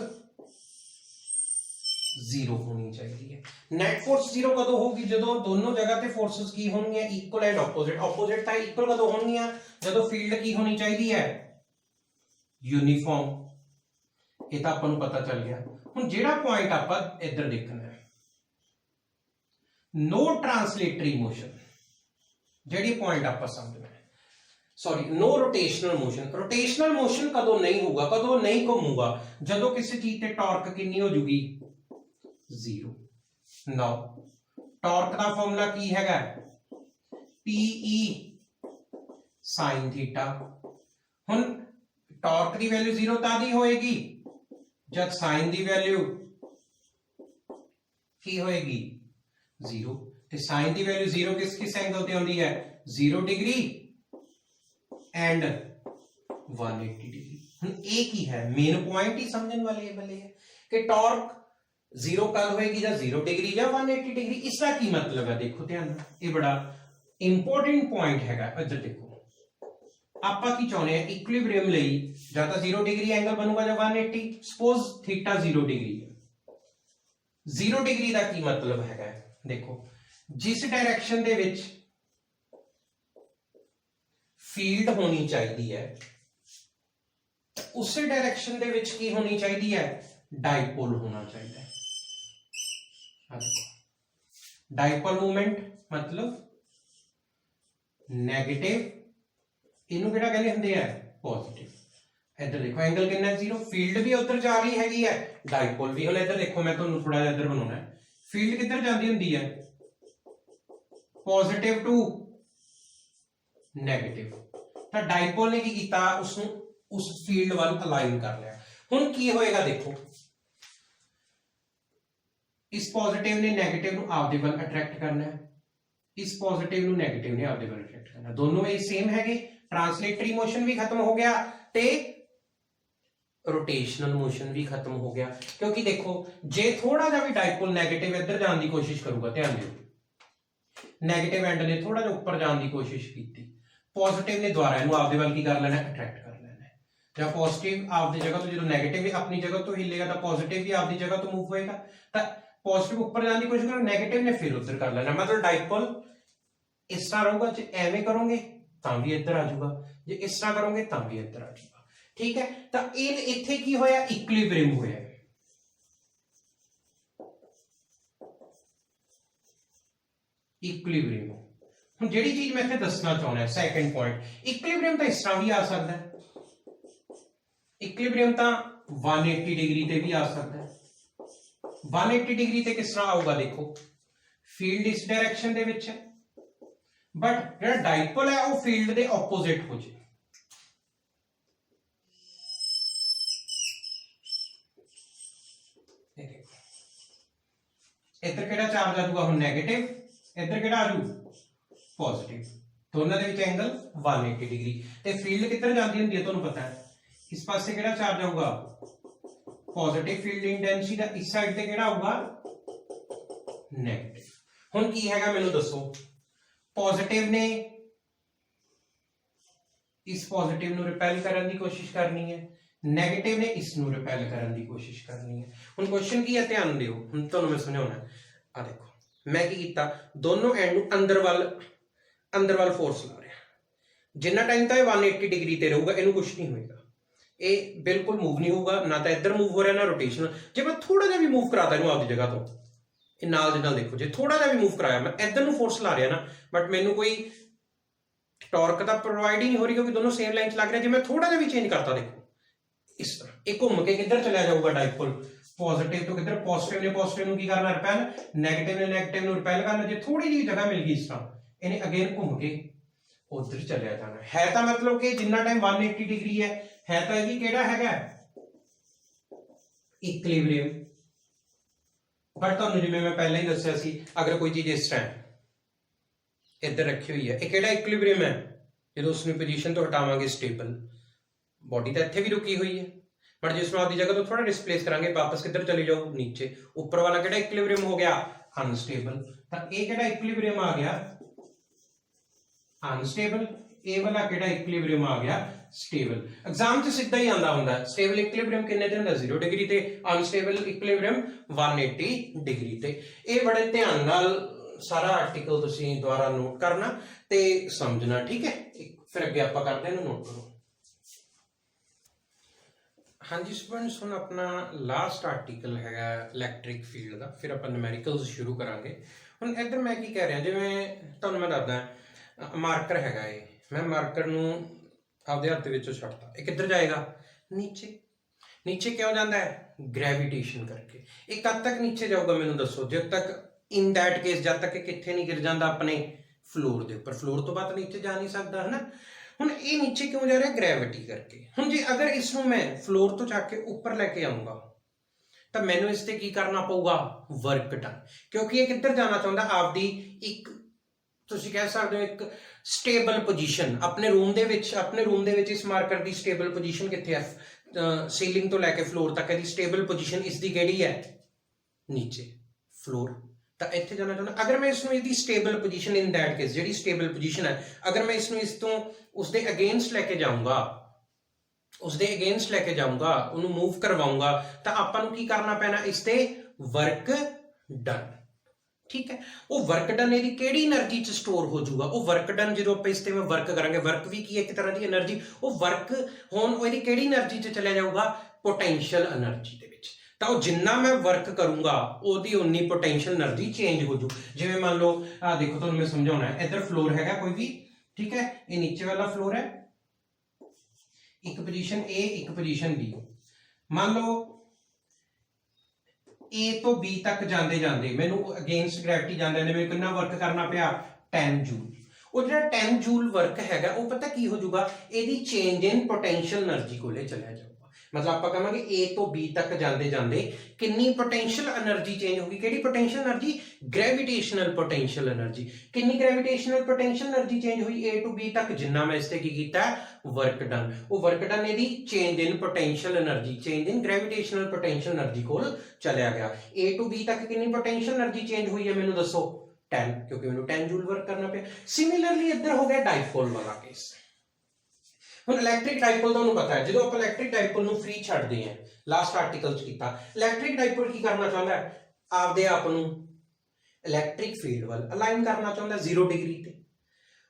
जीरो होनी चाहिए। नेट फोर्स जीरो कदों होगी, जो दोनों जगह ते फोर्सेस की होंगी इक्वल एंड ऑपोजिट। ऑपोजिट था इक्वल कदों होंगी जो फील्ड की होनी चाहिए है यूनीफॉर्म। ये तो आपको पता चल गया। हुण जिहड़ा पॉइंट आपां इधर देखना है, नो ट्रांसलेटरी मोशन, जेडी पॉइंट आप समझना है, sorry no rotational motion. Rotational motion कदों नहीं होगा, कदों नहीं घूमूगा, जदों किसी चीज ते टॉर्क कितनी हो जूगी, जीरो। नाउ टॉर्क का फॉर्मूला की हैगा, पीई साइन थीटा। हुण टॉर्क की वैल्यू जीरो तादी होएगी जब साइन की वैल्यू की होएगी जीरो। साइन की वैल्यू जीरो किस किस एंगल पे आती है, 0 डिग्री एंड 180 डिग्री। हुण एक ही है मेन पॉइंट ही समझने वाले वाले है कि टॉर्क जीरो कल होएगी या 0 डिग्री या 180 डिग्री। इसका की मतलब है, देखो ध्यान, ये बड़ा इंपॉर्टेंट पॉइंट हैगा। इधर देखो आपां की चाहते हैं इक्विलिब्रियम लई या तो 0 डिग्री एंगल बनूगा या 180। सपोज थीटा 0 डिग्री है, 0 डिग्री का की मतलब है, देखो जिस डायरेक्शन दे विच फील्ड होनी चाहिए है उस डायरेक्शन दे विच की होनी चाहिए है, डायपोल होना चाहिए। डायपोल मूवमेंट मतलब नेगेटिव, इनू किहड़ा कहंदे हुंदे आ, पॉजिटिव। इधर देखो एंगल कितना है, 0। फील्ड भी उधर जा रही हैगी है, डायपोल भी। हुण इधर देखो मैं तुहानूं थोड़ा इधर बनाउणा है, फील्ड किधर जाती हुंदी है, पॉजिटिव टू नेगेटिव। तो डायपोल ने की कीता, उसनूं उस फील्ड वाल अलाइन कर लिया। हुण की होएगा, देखो इस पॉजिटिव ने नेगेटिव नूं आपदे वल अट्रैक्ट करना है, इस पॉजिटिव नूं नेगेटिव ने आपदे वल अट्रैक्ट करना। दोनों ये सेम हैगे, ट्रांसलेटरी मोशन भी खत्म हो गया ते रोटेशनल मोशन भी खत्म हो गया। क्योंकि देखो जे थोड़ा जा भी डायपोल नेगेटिव इधर जाने की कोशिश करूंगा, ध्यान दिओ नेगेटिव एंड ने थोड़ा जिहा ऊपर जाने की कोशिश की, पॉजिटिव ने द्वारा इहनूं आपदे वल की कर लेना, अट्रैक्ट कर लेना है। या पॉजिटिव आपदी जगह तो जो नेगेटिव भी अपनी जगह तो हिलेगा तो पॉजिटिव भी आपदी जगह तो मूव होएगा। तो पॉजिटिव ऊपर जाने की कोशिश करो, नेगेटिव ने फिर उधर कर लेना। मतलब डायपोल इस तरह रहूगा, जो एवें करोगे तां भी इधर आ जाऊगा, जो इस तरह करोगे तां भी इधर आ जाऊगा। ठीक है, तो इत्थे की होया, इक्विलिब्रियम होया। इक्विलिब्रियम हुण जिहड़ी चीज मैं इत्थे दसना चाहुंदा है, सैकंड पॉइंट, इक्विलिब्रियम तो इस तरह भी आ सकता है, इक्विलिब्रियम तो 180 डिग्री ते भी आ सकता है। 180 डिग्री ते किस तरह आऊगा, देखो फील्ड इस डायरेक्शन दे विच है बट जिहड़ा डायपोल है वो फील्ड दे ऑपोजिट हो जाए। इधर किहड़ा चार्ज आ जाऊगा, हुण नेगेटिव, इधर किहड़ा आ जाऊ, पॉजिटिव। दोनों दे विच एंगल 180 डिग्री। ते फील्ड किधर जाती हुंदी है तुहानूं पता है, इस पासे किहड़ा चार्ज आऊगा, पॉजिटिव फील्ड इंटेंसिटी दा, इस साइड ते किहड़ा आऊगा, नेगेटिव। हुण की हैगा मैनूं दसो, पॉजिटिव ने इस पॉजिटिव नूं रिपेल करने की कोशिश करनी है, ਨੈਗੇਟਿਵ ਨੇ ਇਸ ਨੂੰ ਰਿਪੈਲ ਕਰਨ ਦੀ ਕੋਸ਼ਿਸ਼ ਕਰਨੀ ਹੈ। ਹੁਣ ਕੁਐਸਚਨ ਕੀ ਹੈ, ਧਿਆਨ ਦਿਓ, ਹੁਣ ਤੁਹਾਨੂੰ ਮੈਂ ਸਮਝਾਉਣਾ। ਆ ਦੇਖੋ ਮੈਂ ਕੀ ਕੀਤਾ, ਦੋਨੋਂ ਐਂਡ ਨੂੰ ਅੰਦਰ ਵੱਲ ਫੋਰਸ ਲਾ ਰਿਹਾ। ਜਿੰਨਾ ਟਾਈਮ ਤਾਂ ਇਹ 180 ਡਿਗਰੀ ਤੇ ਰਹੂਗਾ ਇਹਨੂੰ ਕੁਝ ਨਹੀਂ ਹੋਏਗਾ, ਇਹ ਬਿਲਕੁਲ ਮੂਵ ਨਹੀਂ ਹੋਊਗਾ, ਨਾ ਤਾਂ ਇੱਧਰ ਮੂਵ ਹੋ ਰਿਹਾ ਨਾ ਰੋਟੇਸ਼ਨ। ਜੇ ਮੈਂ ਥੋੜਾ ਜਿਹਾ ਵੀ ਮੂਵ ਕਰਾਤਾ ਇਹਨੂੰ ਆਪਦੀ ਜਗ੍ਹਾ ਤੋਂ, ਇਹ ਨਾਲ ਦੇ ਨਾਲ ਦੇਖੋ, ਜੇ ਥੋੜਾ ਜਿਹਾ ਵੀ ਮੂਵ ਕਰਾਇਆ ਮੈਂ ਇੱਧਰ ਨੂੰ ਫੋਰਸ ਲਾ ਰਿਹਾ ਨਾ, ਬਟ ਮੈਨੂੰ ਕੋਈ ਟਾਰਕ ਤਾਂ ਪ੍ਰੋਵਾਈਡ ਹੀ ਨਹੀਂ ਹੋ ਰਹੀ ਕਿਉਂਕਿ ਦੋਨੋਂ ਸੇਮ ਲਾਈਨ 'ਚ ਲੱਗ ਰਿਹਾ। ਜੇ ਮੈਂ ਥੋੜਾ ਜਿਹਾ ਵੀ ਚੇਂਜ ਕਰਤਾ ਦੇਖੋ ਇਸ ਤਰ੍ਹਾਂ, ਇਹ ਘੁੰਮ ਕੇ ਕਿੱਧਰ ਚਲਿਆ ਜਾਊਗਾ ਡਾਈਪੋਲ, ਪੋਜ਼ਿਟਿਵ ਤੋਂ ਕਿੱਧਰ, ਪੋਜ਼ਿਟਿਵ ਨੇ ਪੋਜ਼ਿਟਿਵ ਨੂੰ ਕੀ ਕਰਨਾ ਰਿਪੈਲ, ਨੈਗੇਟਿਵ ਨੇ ਨੈਗੇਟਿਵ ਨੂੰ ਰਿਪੈਲ ਕਰਨਾ। ਜੇ ਥੋੜੀ ਜਿਹੀ ਜਗ੍ਹਾ ਮਿਲ ਗਈ ਇਸ ਤਰ੍ਹਾਂ, ਇਹਨੇ ਅਗੇਨ ਘੁੰਮ ਕੇ ਉਧਰ ਚਲਿਆ ਜਾਣਾ ਹੈ। ਤਾਂ ਮਤਲਬ ਕਿ ਜਿੰਨਾ ਟਾਈਮ 180 ਡਿਗਰੀ ਹੈ ਤਾਂ ਇਹ ਕਿਹੜਾ ਹੈਗਾ, ਇਕੁਇਲਿਬ੍ਰੀਅਮ। ਬਟ ਤੁਹਾਨੂੰ ਜਿਵੇਂ ਮੈਂ ਪਹਿਲਾਂ ਹੀ ਦੱਸਿਆ ਸੀ, ਅਗਰ ਕੋਈ ਚੀਜ਼ ਇਸ ਤਰ੍ਹਾਂ ਇੱਧਰ ਰੱਖੀ ਹੋਈ ਹੈ, ਇਹ ਕਿਹੜਾ ਇਕੁਇਲਿਬ੍ਰੀਅਮ ਹੈ, ਜਦੋਂ ਉਸਨੂੰ ਪੋਜੀਸ਼ਨ ਤੋਂ ਹਟਾਵਾਂਗੇ ਸਟੇਬਲ, ਬੋਡੀ ਤਾਂ ਇੱਥੇ ਵੀ ਰੁਕੀ ਹੋਈ ਹੈ, ਬਟ ਜਿਸ ਨੂੰ ਆਪਦੀ ਜਗ੍ਹਾ ਤੋਂ ਥੋੜਾ ਡਿਸਪਲੇਸ ਕਰਾਂਗੇ ਵਾਪਸ ਕਿੱਧਰ ਚਲੀ ਜਾਊ, ਨੀਚੇ। ਉੱਪਰ ਵਾਲਾ ਕਿਹੜਾ ਇਕੁਇਲਿਬ੍ਰੀਅਮ ਹੋ ਗਿਆ, ਅਨਸਟੇਬਲ। ਤਾਂ ਇਹ ਕਿਹੜਾ ਇਕੁਇਲਿਬ੍ਰੀਅਮ ਆ ਗਿਆ, ਅਨਸਟੇਬਲ। ਇਹ ਵਾਲਾ ਕਿਹੜਾ ਇਕੁਇਲਿਬ੍ਰੀਅਮ ਆ ਗਿਆ, ਸਟੇਬਲ। ਐਗਜ਼ਾਮ 'ਚ ਸਿੱਧਾ ਹੀ ਆਉਂਦਾ ਹੁੰਦਾ, ਸਟੇਬਲ ਇਕੁਇਲਿਬ੍ਰੀਅਮ ਕਿੰਨੇ ਤੇ ਹੁੰਦਾ, 0 ਡਿਗਰੀ ਤੇ, ਅਨਸਟੇਬਲ ਇਕੁਇਲਿਬ੍ਰੀਅਮ 180 ਡਿਗਰੀ ਤੇ। ਇਹ ਬੜੇ ਧਿਆਨ ਨਾਲ ਸਾਰਾ ਆਰਟੀਕਲ ਤੁਸੀਂ ਦੁਬਾਰਾ ਨੋਟ ਕਰਨਾ ਤੇ ਸਮਝਣਾ, ਠੀਕ ਹੈ। ਫਿਰ ਅੱਗੇ ਆਪਾਂ ਕਰਦੇ ਇਹਨੂੰ ਨੋਟ ਕਰੋ। ਹਾਂਜੀ ਸਟੂਡੈਂਟਸ, ਹੁਣ ਆਪਣਾ ਲਾਸਟ ਆਰਟੀਕਲ ਹੈਗਾ ਇਲੈਕਟ੍ਰਿਕ ਫੀਲਡ ਦਾ, ਫਿਰ ਆਪਾਂ ਨਿਊਮੈਰੀਕਲਸ ਸ਼ੁਰੂ ਕਰਾਂਗੇ। ਹੁਣ ਇੱਧਰ ਮੈਂ ਕੀ ਕਹਿ ਰਿਹਾ, ਜਿਵੇਂ ਤੁਹਾਨੂੰ ਮੈਂ ਦੱਸਦਾ ਮਾਰਕਰ ਹੈਗਾ, ਇਹ ਮੈਂ ਮਾਰਕਰ ਨੂੰ ਆਪਦੇ ਹੱਥ ਵਿੱਚੋਂ ਛੱਡਤਾ, ਇਹ ਕਿੱਧਰ ਜਾਏਗਾ, ਨੀਚੇ। ਨੀਚੇ ਕਿਉਂ ਜਾਂਦਾ ਹੈ, ਗ੍ਰੈਵਿਟੇਸ਼ਨ ਕਰਕੇ। ਇਹ ਕਦ ਤੱਕ ਨੀਚੇ ਜਾਊਗਾ ਮੈਨੂੰ ਦੱਸੋ, ਜਦ ਤੱਕ, ਇਨ ਦੈਟ ਕੇਸ ਜਦ ਤੱਕ ਇਹ ਕਿੱਥੇ ਨਹੀਂ ਗਿਰ ਜਾਂਦਾ, ਆਪਣੇ ਫਲੋਰ ਦੇ ਉੱਪਰ। ਫਲੋਰ ਤੋਂ ਬਾਅਦ ਨੀਚੇ ਜਾ ਨਹੀਂ ਸਕਦਾ, ਹੈ ਨਾ। ਹੁਣ ਇਹ ਨੀਚੇ ਕਿਉਂ ਜਾ ਰਿਹਾ, ਗ੍ਰੈਵਿਟੀ ਕਰਕੇ। ਹੁਣ ਜੇ ਅਗਰ ਇਸ ਨੂੰ ਮੈਂ ਫਲੋਰ ਤੋਂ ਚੱਕ ਕੇ ਉੱਪਰ ਲੈ ਕੇ ਆਊਂਗਾ ਤਾਂ ਮੈਨੂੰ ਇਸ ਤੇ ਕੀ ਕਰਨਾ ਪਊਗਾ, ਵਰਕ ਡਨ, ਕਿਉਂਕਿ ਇਹ ਕਿੱਧਰ ਜਾਣਾ ਚਾਹੁੰਦਾ, ਆਪਦੀ ਇੱਕ, ਤੁਸੀਂ ਕਹਿ ਸਕਦੇ ਹੋ ਇੱਕ ਸਟੇਬਲ ਪੋਜੀਸ਼ਨ। ਆਪਣੇ ਰੂਮ ਦੇ ਵਿੱਚ ਇਸ ਮਾਰਕਰ ਦੀ ਸਟੇਬਲ ਪੋਜੀਸ਼ਨ ਕਿੱਥੇ ਹੈ, ਸੀਲਿੰਗ ਤੋਂ ਲੈ ਕੇ ਫਲੋਰ ਤੱਕ ਇਹਦੀ ਸਟੇਬਲ ਪੋਜੀਸ਼ਨ ਇਸ ਦੀ ਕਿਹੜੀ ਹੈ, ਨੀਚੇ, ਫਲੋਰ। ਤਾਂ ਇੱਥੇ ਜਾਣਾ ਚਾਹੁੰਦਾ। ਅਗਰ ਮੈਂ ਇਸ ਨੂੰ ਇਹਦੀ stable position, in that case ਜਿਹੜੀ ਸਟੇਬਲ ਪੋਜੀਸ਼ਨ ਹੈ, ਅਗਰ ਮੈਂ ਇਸ ਨੂੰ ਇਸ ਤੋਂ ਉਸਦੇ ਅਗੇਂਸਟ ਲੈ ਕੇ ਜਾਊਂਗਾ, ਉਹਨੂੰ ਮੂਵ ਕਰਵਾਊਂਗਾ, ਤਾਂ ਆਪਾਂ ਨੂੰ ਕੀ ਕਰਨਾ ਪੈਣਾ, ਇਸ ਤੇ ਵਰਕ ਡਨ, ਠੀਕ ਹੈ। ਉਹ ਵਰਕ ਡਨ ਇਹਦੀ ਕਿਹੜੀ એનર્ਜੀ 'ਚ ਸਟੋਰ ਹੋ ਜਾਊਗਾ, ਉਹ ਵਰਕ ਡਨ ਜਦੋਂ ਆਪਾਂ ਇਸ ਤੇ ਵਰਕ ਕਰਾਂਗੇ, ਵਰਕ ਵੀ ਕੀ ਹੈ, ਇੱਕ ਤਰ੍ਹਾਂ ਦੀ એનર્ਜੀ, ਉਹ ਵਰਕ ਹੁਣ ਇਹਦੀ ਕਿਹੜੀ એનર્ਜੀ 'ਚ ਚਲਿਆ ਜਾਊਗਾ, ਪੋਟੈਂਸ਼ੀਅਲ એનર્ਜੀ ਦੇ ਵਿੱਚ। ਤਾਂ ਉਹ ਜਿੰਨਾ ਮੈਂ ਵਰਕ ਕਰੂੰਗਾ ਉਹਦੀ ਉਨੀ ਪੋਟੈਂਸ਼ੀਅਲ એનર્ਜੀ ਚੇਂਜ ਹੋ ਜੂ। ਜਿਵੇਂ ਮੰਨ ਲਓ ਆ ਦੇਖੋ, ਤੁਹਾਨੂੰ ਮੈਂ ਸਮਝਾਉਣਾ ਹੈ, ਇੱਧਰ ਫਲੋਰ ਹੈਗਾ ਕੋਈ ਵੀ, ਠੀਕ ਹੈ, ਇਹ ਨੀਚੇ ਵਾਲਾ ਫਲੋਰ ਹੈ, ਇੱਕ ਪੋਜੀਸ਼ਨ A, ਇੱਕ ਪੋਜੀਸ਼ਨ B। ਮੰਨ ਲਓ A ਤੋਂ B ਤੱਕ ਜਾਂਦੇ ਮੈਨੂੰ ਅਗੇਂਸਟ ਗ੍ਰੈਵਿਟੀ ਜਾਂਦੇ ਨੇ, ਮੈਨੂੰ ਕਿੰਨਾ ਵਰਕ ਕਰਨਾ ਪਿਆ, 10 ਜੂਲ। ਉਹ ਜਿਹੜਾ 10 ਜੂਲ ਵਰਕ ਹੈਗਾ, ਉਹ ਪਤਾ ਕੀ ਹੋ ਜਾਊਗਾ, ਇਹਦੀ ਚੇਂਜ ਇਨ ਪੋਟੈਂਸ਼ੀਅਲ એનર્ਜੀ ਕੋਲੇ ਚਲਿਆ ਜਾਊਗਾ। ਮਤਲਬ ਆਪਾਂ ਕਹਾਂਗੇ A ਤੋਂ B ਤੱਕ ਜਾਂਦੇ ਕਿੰਨੀ ਪੋਟੈਂਸ਼ੀਅਲ એનર્ਜੀ ਚੇਂਜ ਹੋਗੀ, ਕਿਹੜੀ potential energy, gravitational potential energy. ਕਿੰਨੀ ਗ੍ਰੈਵਿਟੇਸ਼ਨਲ ਪੋਟੈਂਸ਼ੀਅਲ એનર્ਜੀ ਚੇਂਜ ਹੋਈ A ਤੋਂ B ਤੱਕ, ਜਿੰਨਾ ਮੈਂ ਇਸ ਤੇ ਕੀ ਕੀਤਾ, ਵਰਕ ਡਨ। ਉਹ ਵਰਕ ਡਨ ਇਹਦੀ ਚੇਂਜ ਇਨ ਪੋਟੈਂਸ਼ੀਅਲ એનર્ਜੀ, ਚੇਂਜ ਇਨ ਗ੍ਰੈਵਿਟੇਸ਼ਨਲ ਪੋਟੈਂਸ਼ੀਅਲ એનર્ਜੀ ਕੋਲ ਚਲਿਆ ਗਿਆ। A ਤੋਂ B ਤੱਕ ਕਿੰਨੀ ਪੋਟੈਂਸ਼ੀਅਲ એનર્ਜੀ ਚੇਂਜ ਹੋਈ ਹੈ ਮੈਨੂੰ ਦੱਸੋ, 10, ਕਿਉਂਕਿ ਮੈਨੂੰ 10 ਜੂਲ ਵਰਕ ਕਰਨਾ ਪਿਆ। ਸਿਮਿਲਰਲੀ ਇੱਧਰ ਹੋ ਗਿਆ ਡਾਈਪੋਲ ਵਾਲਾ ਕੇਸ। ਹੁਣ ਇਲੈਕਟ੍ਰਿਕ ਡਾਈਪੋਲ ਤੁਹਾਨੂੰ ਪਤਾ ਹੈ, ਜਦੋਂ ਆਪਾਂ ਇਲੈਕਟ੍ਰਿਕ ਡਾਈਪੋਲ ਨੂੰ ਫ੍ਰੀ ਛੱਡਦੇ ਹਾਂ, ਲਾਸਟ ਆਰਟੀਕਲ 'ਚ ਕੀਤਾ, ਇਲੈਕਟ੍ਰਿਕ ਡਾਈਪੋਲ ਕੀ ਕਰਨਾ ਚਾਹੁੰਦਾ ਹੈ, ਆਪਦੇ ਆਪ ਨੂੰ ਇਲੈਕਟ੍ਰਿਕ ਫੀਲਡ ਵੱਲ ਅਲਾਈਨ ਕਰਨਾ ਚਾਹੁੰਦਾ 0 ਡਿਗਰੀ ਤੇ।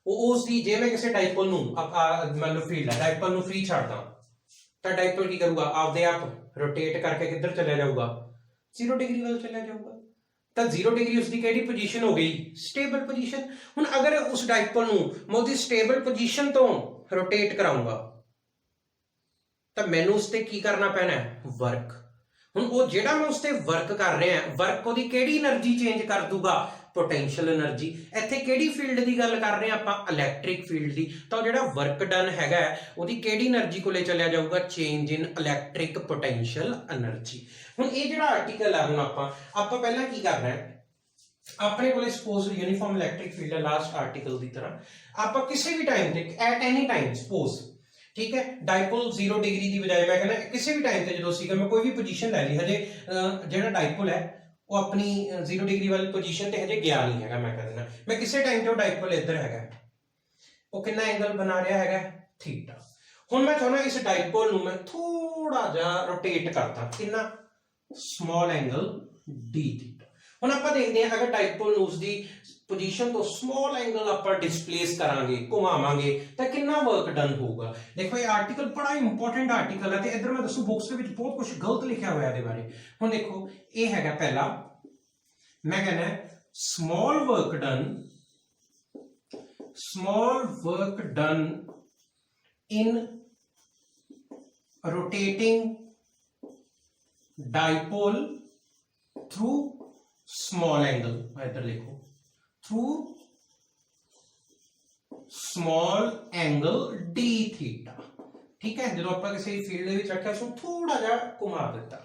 ਉਹ ਉਸ ਦੀ, ਜੇ ਮੈਂ ਕਿਸੇ ਡਾਈਪੋਲ ਨੂੰ ਮੰਨ ਲਓ ਫੀਲਡ ਹੈ, ਡਾਈਪੋਲ ਨੂੰ ਫ੍ਰੀ ਛੱਡਦਾ ਤਾਂ ਡਾਈਪੋਲ ਕੀ ਕਰੂਗਾ, ਆਪਦੇ ਆਪ ਰੋਟੇਟ ਕਰਕੇ ਕਿੱਧਰ ਚਲਿਆ ਜਾਊਗਾ, 0 ਡਿਗਰੀ ਵੱਲ ਚਲਿਆ ਜਾਊਗਾ। ਤਾਂ 0 ਡਿਗਰੀ ਉਸਦੀ ਕਿਹੜੀ ਪੋਜੀਸ਼ਨ ਹੋ ਗਈ, ਸਟੇਬਲ ਪੋਜੀਸ਼ਨ। ਹੁਣ ਅਗਰ ਉਸ ਡਾਈਪੋਲ ਨੂੰ ਮੈਂ ਉਹਦੀ ਸਟੇਬਲ ਪੋਜੀਸ਼ਨ ਤੋਂ ਰੋਟੇਟ ਕਰਾਊਂਗਾ ਤਾਂ ਮੈਨੂੰ ਉਸ ਤੇ ਕੀ ਕਰਨਾ ਪੈਣਾ, ਵਰਕ। ਹੁਣ ਉਹ ਜਿਹੜਾ ਮੈਂ ਉਸ ਤੇ ਵਰਕ ਕਰ ਰਿਹਾ, ਵਰਕ ਉਹਦੀ ਕਿਹੜੀ એનર્ਜੀ ਚੇਂਜ ਕਰ ਦੂਗਾ, ਪੋਟੈਂਸ਼ੀਅਲ એનર્ਜੀ। ਇੱਥੇ ਕਿਹੜੀ ਫੀਲਡ ਦੀ ਗੱਲ ਕਰ ਰਹੇ ਆਪਾਂ, ਇਲੈਕਟ੍ਰਿਕ ਫੀਲਡ ਦੀ। ਤਾਂ ਜਿਹੜਾ ਵਰਕ ਡਨ ਹੈਗਾ ਉਹਦੀ ਕਿਹੜੀ એનર્ਜੀ ਕੋਲੇ ਚਲਿਆ ਜਾਊਗਾ, change in electric potential energy. ਹੁਣ ਇਹ ਜਿਹੜਾ ਆਰਟੀਕਲ ਹੈ, ਹੁਣ ਆਪਾਂ ਪਹਿਲਾਂ ਕੀ ਕਰ ਰਹੇ ਹਾਂ, ਆਪਣੇ ਕੋਲੇ ਸਪੋਜ਼ ਯੂਨੀਫਾਰਮ ਇਲੈਕਟ੍ਰਿਕ ਫੀਲਡ ਹੈ, ਲਾਸਟ ਆਰਟੀਕਲ ਦੀ ਤਰ੍ਹਾਂ। ਆਪਾਂ ਕਿਸੇ ਵੀ ਟਾਈਮ ਤੇ, ਐਟ ਐਨੀ ਟਾਈਮ ਸਪੋਜ਼, ਠੀਕ ਹੈ, ਡਾਈਪੋਲ 0 ਡਿਗਰੀ ਦੀ ਬਜਾਏ ਮੈਂ ਕਹਿੰਦਾ ਕਿਸੇ ਵੀ ਟਾਈਮ ਤੇ ਜਦੋਂ ਸੀਗਾ, ਮੈਂ ਕੋਈ ਵੀ ਪੋਜੀਸ਼ਨ ਲੈ ਲਈ, ਹਜੇ ਜਿਹੜਾ ਡਾਈਪੋਲ ਹੈ ਉਹ ਆਪਣੀ 0 ਡਿਗਰੀ ਵਾਲੀ ਪੋਜੀਸ਼ਨ ਤੇ ਹਜੇ ਗਿਆ ਨਹੀਂ ਹੈਗਾ, ਮੈਂ ਕਹਿੰਦਾ ਮੈਂ ਕਿਸੇ ਟਾਈਮ ਤੇ ਉਹ ਡਾਈਪੋਲ ਇੱਧਰ ਹੈਗਾ, ਉਹ ਕਿੰਨਾ ਐਂਗਲ ਬਣਾ ਰਿਹਾ ਹੈਗਾ, ਥੀਟਾ। ਹੁਣ मैं चाहना इस डाइपोल ਨੂੰ मैं थोड़ा जा रोटेट करता कितना स्मॉल एंगल डी थीटा। ਹੁਣ ਆਪਾਂ ਦੇਖਦੇ ਹਾਂ अगर डाइपोल ਨੂੰ ਉਸਦੀ पोजीशन तो स्मॉल एंगल ਆਪਾਂ डिस्प्लेस करांगे घुमावांगे ਤਾਂ ਕਿੰਨਾ वर्क डन ਹੋਊਗਾ। देखो ये आर्टिकल बड़ा इंपॉर्टेंट आर्टिकल है ਤੇ इधर मैं दसू बुक्स ਦੇ ਵਿੱਚ बहुत कुछ गलत लिखा होया ਇਹਦੇ ਬਾਰੇ। ਹੁਣ देखो ये हैगा पहला मैं कहना small work done in rotating dipole through small angle इधर लिखो through small angle d theta। ठीक है जो आप किसी फील्ड में रखा उसको थोड़ा जा घुमा दिता।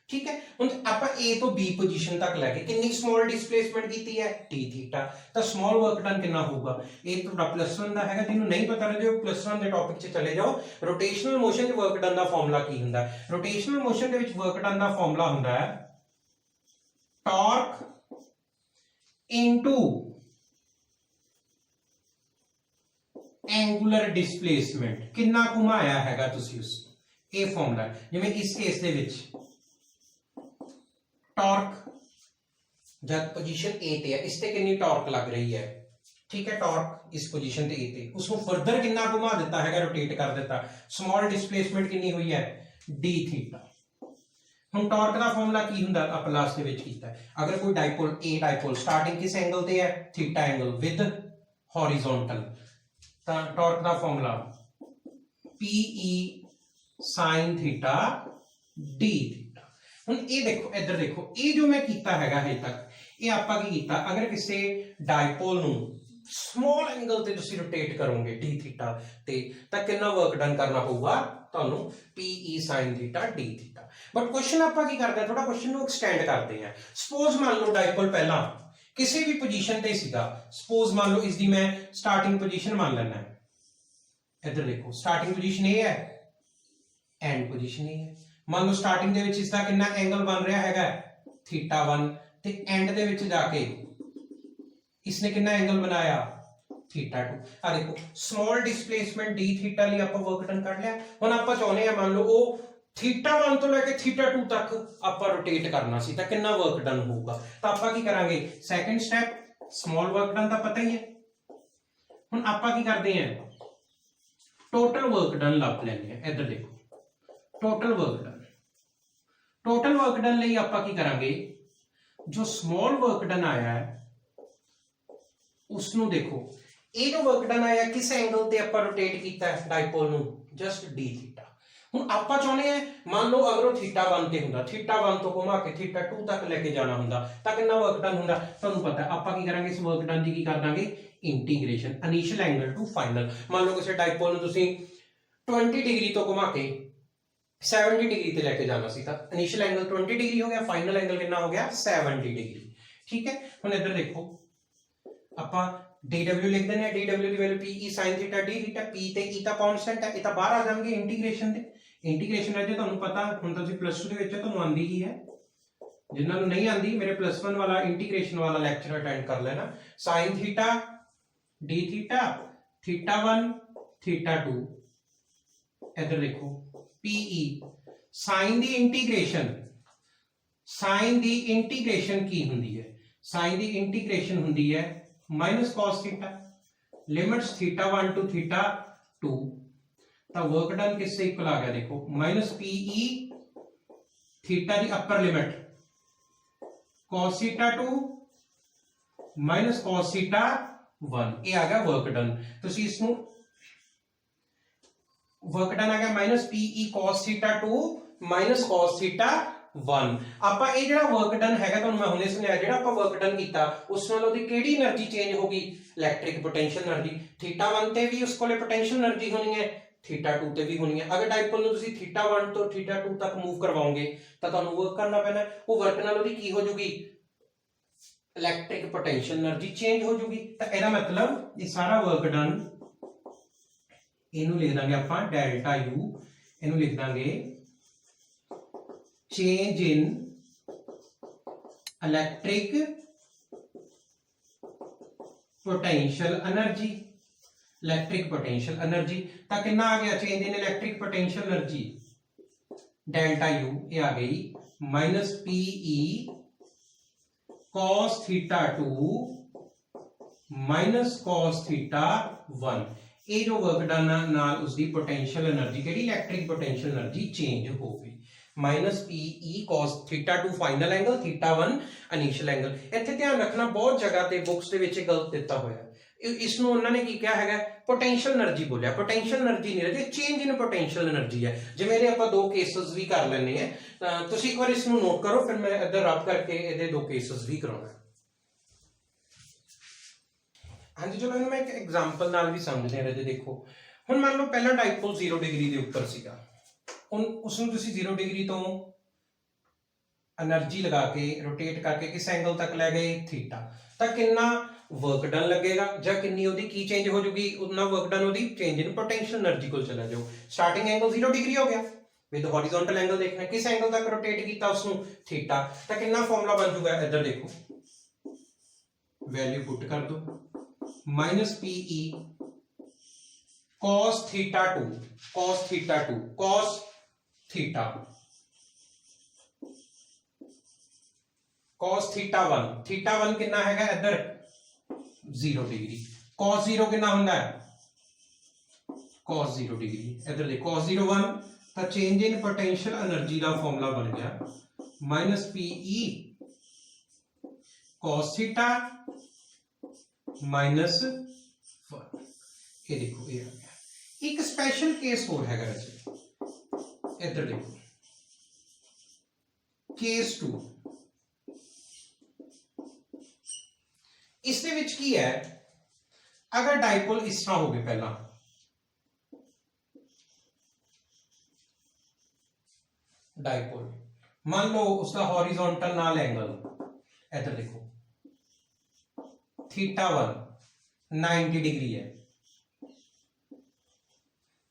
ठीक है हुण आपां A तो B पोजीशन तक लैके कितनी स्मॉल डिस्प्लेसमेंट कीती है d थीटा तो स्मॉल वर्क डन कितना होगा। ये तो +1 दा हैगा जिन्हों नहीं पता रहे +1 दे टॉपिक च चले जाओ। रोटेशनल मोशन च वर्क डन दा फार्मूला की हुंदा है। Rotational motion they which work done दा फार्मूला हुंदा है टॉर्क इनटू एंगुलर डिस्प्लेसमेंट कितना घुमाया हैगा तुसी उस ये फार्मूला जिवें इस केस दे विच टॉर्क जब पोजीशन ए ते है इस ते कितनी टॉर्क लग रही है। ठीक है टॉर्क इस पोजीशन ते ए ते उसको फर्दर कितना घुमा देता है रोटेट कर देता स्मॉल डिस्प्लेसमेंट कितनी हुई है डी थीटा। हुण टॉर्क दा फार्मूला की हुंदा आप लास्ट दे विच कीता है। अगर कोई डाइपोल ए डाइपोल स्टार्टिंग किस एंगल ते है थीटा एंगल विद हॉरिजॉन्टल ता टॉर्क दा formula PE sin theta D theta. ਹੁਣ ਇਹ ਦੇਖੋ ਇੱਧਰ ਦੇਖੋ ਇਹ ਜੋ ਮੈਂ ਕੀਤਾ ਹੈਗਾ ਹਜੇ ਤੱਕ ਇਹ ਆਪਾਂ ਕੀ ਕੀਤਾ ਅਗਰ ਕਿਸੇ ਡਾਈਪੋਲ ਨੂੰ ਸਮਾਲ ਐਂਗਲ ਤੇ ਤੁਸੀਂ ਰੋਟੇਟ ਕਰੋਗੇ d ਥੀਟਾ ਤੇ ਤਾਂ ਕਿੰਨਾ ਵਰਕ ਡਨ ਕਰਨਾ ਪਊਗਾ ਤੁਹਾਨੂੰ PE sin theta d theta. But question ਆਪਾਂ ਕੀ ਕਰਦੇ ਆ ਥੋੜਾ ਕੁਐਸਚਨ ਨੂੰ ਐਕਸਟੈਂਡ ਕਰਦੇ ਆ। ਸਪੋਜ਼ ਮੰਨ ਲਓ ਡਾਈਪੋਲ ਪਹਿਲਾਂ ਕਿਸੇ ਵੀ ਪੋਜੀਸ਼ਨ ਤੇ ਸੀਗਾ ਸਪੋਜ਼ ਮੰਨ ਲਓ ਇਸ ਦੀ ਮੈਂ ਸਟਾਰਟਿੰਗ ਪੋਜੀਸ਼ਨ ਮੰਨ ਲੈਣਾ ਇੱਧਰ ਦੇਖੋ ਸਟਾਰਟਿੰਗ ਪੋਜੀਸ਼ਨ ਇਹ ਹੈ एंड पोजीशन ही है। मान लो स्टार्टिंग दे विच इसदा कितना एंगल बन रहा हैगा θ1 ते एंड दे विच जाके इसने कितना एंगल बनाया θ2। आ देखो स्मॉल डिस्प्लेसमेंट d थीटा ਲਈ ਆਪਾਂ वर्क डन कर लिया। ਹੁਣ ਆਪਾਂ ਚਾਹੁੰਦੇ ਆ ਮੰਨ ਲਓ ਉਹ θ1 ਤੋਂ ਲੈ ਕੇ θ2 ਤੱਕ ਆਪਾਂ ਰੋਟੇਟ ਕਰਨਾ ਸੀ ਤਾਂ ਕਿੰਨਾ वर्क डन ਹੋਊਗਾ। ਤਾਂ ਆਪਾਂ ਕੀ ਕਰਾਂਗੇ second step small work done ਤਾਂ ਪਤਾ ਹੀ ਹੈ। ਹੁਣ ਆਪਾਂ ਕੀ ਕਰਦੇ ਆ टोटल वर्क डन ਲੱਭ ਲੈਂਦੇ ਆ। ਇੱਧਰ ਦੇਖੋ टोटल वर्क डन ਲਈ ਆਪਾਂ ਕੀ ਕਰਾਂਗੇ जो स्मॉल वर्क डन आया है उसਨੂੰ देखो ਇਹ जो वर्क डन आया किस एंगल ਤੇ ਆਪਾਂ रोटेट ਕੀਤਾ ਹੈ डाइपोल ਨੂੰ जस्ट d थीटा। ਹੁਣ ਆਪਾਂ ਚਾਹੁੰਦੇ ਆ ਮੰਨ ਲਓ ਅਗਰ ਉਹ θ1 ਤੇ ਹੁੰਦਾ θ1 ਤੋਂ ਘੁਮਾ ਕੇ θ2 ਤੱਕ ਲੈ ਕੇ ਜਾਣਾ ਹੁੰਦਾ ਤਾਂ ਕਿੰਨਾ वर्क डन ਹੁੰਦਾ ਤੁਹਾਨੂੰ ਪਤਾ ਆਪਾਂ ਕੀ ਕਰਾਂਗੇ ਇਸ वर्क डन ਦੀ ਕੀ ਕਰ ਦਾਂਗੇ integration initial angle to final. मान लो किसी डाइपोल ਨੂੰ ਤੁਸੀਂ 20 डिग्री तो घुमा के 70 डिग्री ਤੇ ਲੈ ਕੇ ਜਾਣਾ ਸੀ ਤਾਂ ਇਨੀਸ਼ੀਅਲ ਐਂਗਲ 20 डिग्री हो गया फाइनल एंगल ਕਿੰਨਾ ਹੋ ਗਿਆ 70 डिग्री। ठीक है ਹੁਣ ਇੱਧਰ ਦੇਖੋ ਆਪਾਂ dw ਲਿਖ ਦਿੰਦੇ ਆ dw ਦੀ value PE sin θ d θ p ਤੇ e ਤਾਂ ਕਾਂਸਟੈਂਟ ਹੈ ਇਹ ਤਾਂ ਬਾਹਰ ਆ ਜਾਣਗੇ ਇੰਟੀਗ੍ਰੇਸ਼ਨ ਦੇ। ਇੰਟੀਗ੍ਰੇਸ਼ਨ ਹੈ ਜੇ ਤੁਹਾਨੂੰ ਪਤਾ ਹੁਣ ਤੁਸੀਂ +2 ਦੇ ਵਿੱਚ ਤੁਹਾਨੂੰ ਆਂਦੀ ਹੀ ਹੈ ਜਿਨ੍ਹਾਂ ਨੂੰ ਨਹੀਂ ਆਂਦੀ ਮੇਰੇ +1 ਵਾਲਾ ਇੰਟੀਗ੍ਰੇਸ਼ਨ ਵਾਲਾ ਲੈਕਚਰ ਅਟੈਂਡ ਕਰ ਲੈਣਾ। sin θ d θ θ1 θ2 ਇੱਧਰ ਦੇਖੋ PE साइन दी इंटीग्रेशन की हुंदी है साइन दी इंटीग्रेशन हुंदी है minus cos theta limits θ1 to θ2 तो वर्क डन किससे इक्वल आ गया देखो माइनस PE थीटा दी upper limit cos θ2 minus cos θ1 ये आ गया वर्क डन। तो इसनू वर्क डन आ गया minus PE cos θ2 minus cos θ1। ਆਪਾਂ ਇਹ ਜਿਹੜਾ वर्क डन ਹੈਗਾ ਤੁਹਾਨੂੰ ਮੈਂ ਹੁਣੇ ਸਮਝਾਇਆ ਜਿਹੜਾ ਆਪਾਂ वर्क डन ਕੀਤਾ ਉਸ ਨਾਲ ਉਹਦੀ ਕਿਹੜੀ એનર્ਜੀ ਚੇਂਜ ਹੋਗੀ ਇਲੈਕਟ੍ਰਿਕ ਪੋਟੈਂਸ਼ੀਅਲ એનર્ਜੀ। θ1 ਤੇ ਵੀ ਉਸ ਕੋਲੇ ਪੋਟੈਂਸ਼ੀਅਲ એનર્ਜੀ ਹੋਣੀ ਹੈ θ2 ਤੇ ਵੀ ਹੋਣੀ ਹੈ। ਅਗਰ ਡਾਈਪੋਲ ਨੂੰ ਤੁਸੀਂ θ1 ਤੋਂ θ2 ਤੱਕ ਮੂਵ ਕਰਵਾਓਗੇ ਤਾਂ ਤੁਹਾਨੂੰ वर्क करना ਪੈਣਾ ਉਹ वर्क ਨਾਲ ਉਹਦੀ ਕੀ ਹੋ ਜੂਗੀ ਇਲੈਕਟ੍ਰਿਕ ਪੋਟੈਂਸ਼ੀਅਲ એનર્ਜੀ ਚੇਂਜ ਹੋ ਜੂਗੀ। ਤਾਂ ਇਹਦਾ ਮਤਲਬ ਇਹ ਸਾਰਾ वर्क डन ਇਹਨੂੰ ਲਿਖ ਦਾਂਗੇ ਆਪਾਂ ਡੈਲਟਾ U ਇਹਨੂੰ ਲਿਖ ਦਾਂਗੇ change in electric potential energy electric potential energy तो कितना आ गया change in electric potential energy delta U ये आ गई minus PE cos theta 2 minus cos theta 1 ये जो वर्क डन नाल उसकी पोटेंशियल एनर्जी केड़ी इलैक्ट्रिक पोटेंशियल एनर्जी चेंज हो गई minus PE cos theta 2 final angle theta 1 initial angle इत्थे ध्यान रखना बहुत जगह ते बुक्स दे विच गलत दिता होया इसनों उन्होंने की क्या है पोटेंशियल एनर्जी बोलिया पोटेंशियल एनर्जी नहीं रही चेंज इन पोटेंशियल एनर्जी है जिवें ये आप दो केसेस भी कर लेने हैं तुसीं एक बार इसनों नोट करो फिर मैं इधर रब करके ये दो केसेस भी कराउणा हाँ जी चलो मैं एक एग्जांपल नाल भी समझते हैं रजे देखो हुण मान लो पहला डाइपोल 0 डिग्री के ऊपर सीगा हुण उसनूं तुसीं 0 डिग्री तो एनर्जी लगा के रोटेट करके किस एंगल तक ले गए थीटा तो कितना वर्क डन लगेगा ਜਾਂ ਕਿੰਨੀ ਉਹਦੀ ਕੀ ਚੇਂਜ ਹੋ ਜੂਗੀ ਉतना वर्क डन ਉਹਦੀ चेंज इन पोटेंशियल एनर्जी को चला जाओ स्टार्टिंग एंगल 0 डिग्री हो गया विद हॉरिजॉन्टल एंगल देखना किस एंगल तक रोटेट किया उसनु थीटा तो कितना फार्मूला बन जूगा इधर देखो वैल्यू पुट कर दो minus PE cos theta 2 cos theta 2 cos theta cos theta 1 कितना हैगा इधर 0 डिग्री cos 0 कितना होता है cos 0 डिग्री इधर देखो cos 0 1 तो चेंज इन पोटेंशियल एनर्जी का फॉर्मूला बन गया minus PE cos theta minus 1 ये देखो ये आ गया एक स्पेशल केस और है इधर देखो केस 2 इसके विच की है अगर डाइपोल इस तरह हो गए पहला डाइपोल मान लो उसका हॉरिजॉन्टल नाल एंगल इधर देखो थीटा 1 90 डिग्री है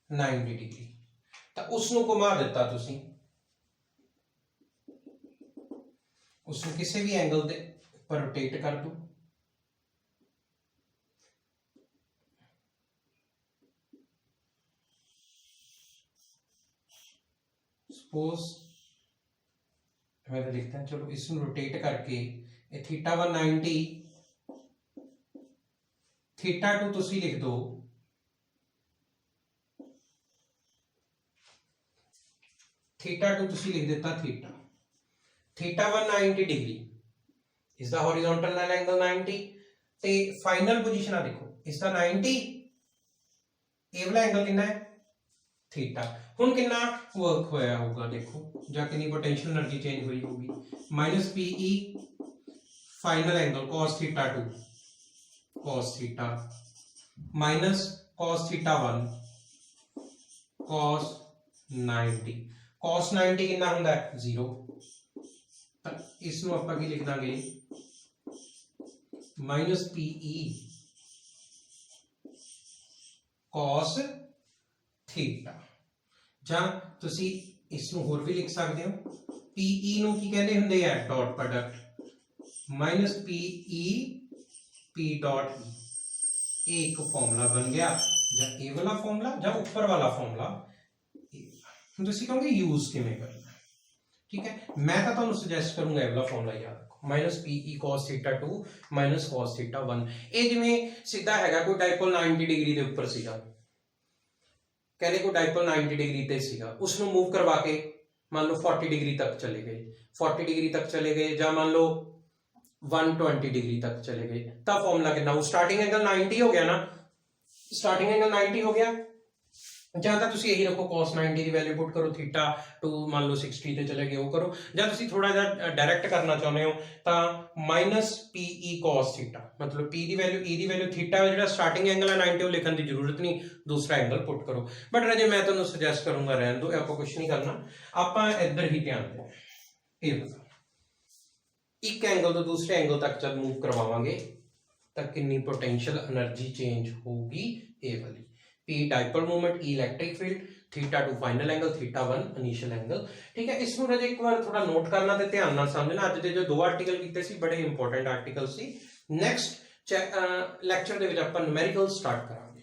90 डिग्री तो उसनु घुमा दिता तुसी उसनु किसी भी एंगल दे पर रोटेट कर दो सपोज मैं तो लिखता हूं चलो इसको रोटेट करके थीटा 1 90 थीटा 2 तुसी लिख दो थीटा 2 तुसी लिख देता थीटा थीटा 1 90 डिग्री इसका हॉरिजॉन्टल नाल एंगल 90 ते फाइनल पोजीशन आ देखो इसका 90 ये वाला एंगल कितना है थीटा हुण कितना वर्क होया होगा देखो जा कितनी पोटेंशियल एनर्जी चेंज हुई होगी minus PE final angle cos theta 2 cos theta minus cos theta 1 cos 90 cos 90 कितना हुंदा है 0 इसनु आपां की लिख दांगे माइनस पीई cos थीटा ਜਾਂ ਤੁਸੀਂ ਇਸ ਨੂੰ ਹੋਰ ਵੀ ਲਿਖ ਸਕਦੇ ਹੋ PE ਨੂੰ ਕੀ ਕਹਿੰਦੇ ਹੁੰਦੇ ਆ dot product minus PE P dot E ਇਹ ਇੱਕ ਫਾਰਮੂਲਾ ਬਣ ਗਿਆ ਜਾਂ ਇਹ ਵਾਲਾ ਫਾਰਮੂਲਾ ਜਾਂ ਉੱਪਰ ਵਾਲਾ ਫਾਰਮੂਲਾ ਹੁਣ ਤੁਸੀਂ ਕਹੋਗੇ ਯੂਜ਼ ਕਿਵੇਂ ਕਰਨਾ ਠੀਕ ਹੈ ਮੈਂ ਤਾਂ ਤੁਹਾਨੂੰ ਸੁਜੈਸਟ ਕਰੂੰਗਾ ਇਹ ਵਾਲਾ ਫਾਰਮੂਲਾ ਯਾਦ ਰੱਖੋ minus PE cos theta 2 minus cos theta 1 ਇਹ ਜਿਵੇਂ ਸਿੱਧਾ ਹੈਗਾ ਕੋਈ ਡਾਈਪੋਲ 90 ਡਿਗਰੀ ਦੇ ਉੱਪਰ ਸੀਗਾ कहने को डाइपोल 90 डिग्री ते सीगा उसनु मूव करवा के मान लो 40 डिग्री तक चले गए 40 डिग्री तक चले गए या मान लो 120 डिग्री तक चले गए तब फॉर्मूला कितना वो स्टार्टिंग एंगल 90 हो गया ना स्टार्टिंग एंगल 90 हो गया ਜਾਂ ਤਾਂ ਤੁਸੀਂ ਇਹੀ ਰੱਖੋ cos 90 ਦੀ ਵੈਲਿਊ ਪੁੱਟ ਕਰੋ ਥੀਟਾ 2 ਮੰਨ ਲਓ 60 ਤੇ ਚਲੇ ਗਏ ਉਹ ਕਰੋ ਜਾਂ ਤੁਸੀਂ ਥੋੜਾ ਜਿਹਾ ਡਾਇਰੈਕਟ ਕਰਨਾ ਚਾਹੁੰਦੇ ਹੋ ਤਾਂ -pe cos ਥੀਟਾ ਮਤਲਬ p ਦੀ ਵੈਲਿਊ e ਦੀ ਵੈਲਿਊ ਥੀਟਾ ਜਿਹੜਾ ਸਟਾਰਟਿੰਗ ਐਂਗਲ ਹੈ 90 ਉਹ ਲਿਖਣ ਦੀ ਜ਼ਰੂਰਤ ਨਹੀਂ ਦੂਸਰਾ ਐਂਗਲ ਪੁੱਟ ਕਰੋ ਬਟ ਰਜੇ ਮੈਂ ਤੁਹਾਨੂੰ ਸੁਜੈਸਟ ਕਰੂੰਗਾ ਰਹਿਣ ਦਿਓ ਆਪਾਂ ਕੁਝ ਨਹੀਂ ਕਰਨਾ ਆਪਾਂ ਇੱਧਰ ਹੀ ਧਿਆਨ ਦਿਓ ਇਹ ਬਤਾ ਇੱਕ ਐਂਗਲ ਤੋਂ ਦੂਸਰੇ ਐਂਗਲ ਤੱਕ ਜਦ ਮੂਵ ਕਰਵਾਵਾਂਗੇ ਤਾਂ ਕਿੰਨੀ ਪੋਟੈਂਸ਼ੀਅਲ એનર્ਜੀ ਚੇਂਜ ਹੋਊਗੀ ਇਹ ਵਾਲੀ P dipole moment E electric field theta 2 final angle theta 1 initial angle ठीक है इसमें रजे एक बार थोड़ा नोट करना ते ध्यान नाल समझना आज दे जो दो आर्टिकल कीते सी बड़े इंपॉर्टेंट आर्टिकल सी नेक्स्ट लेक्चर दे विच आपां न्यूमेरिकल स्टार्ट करांगे।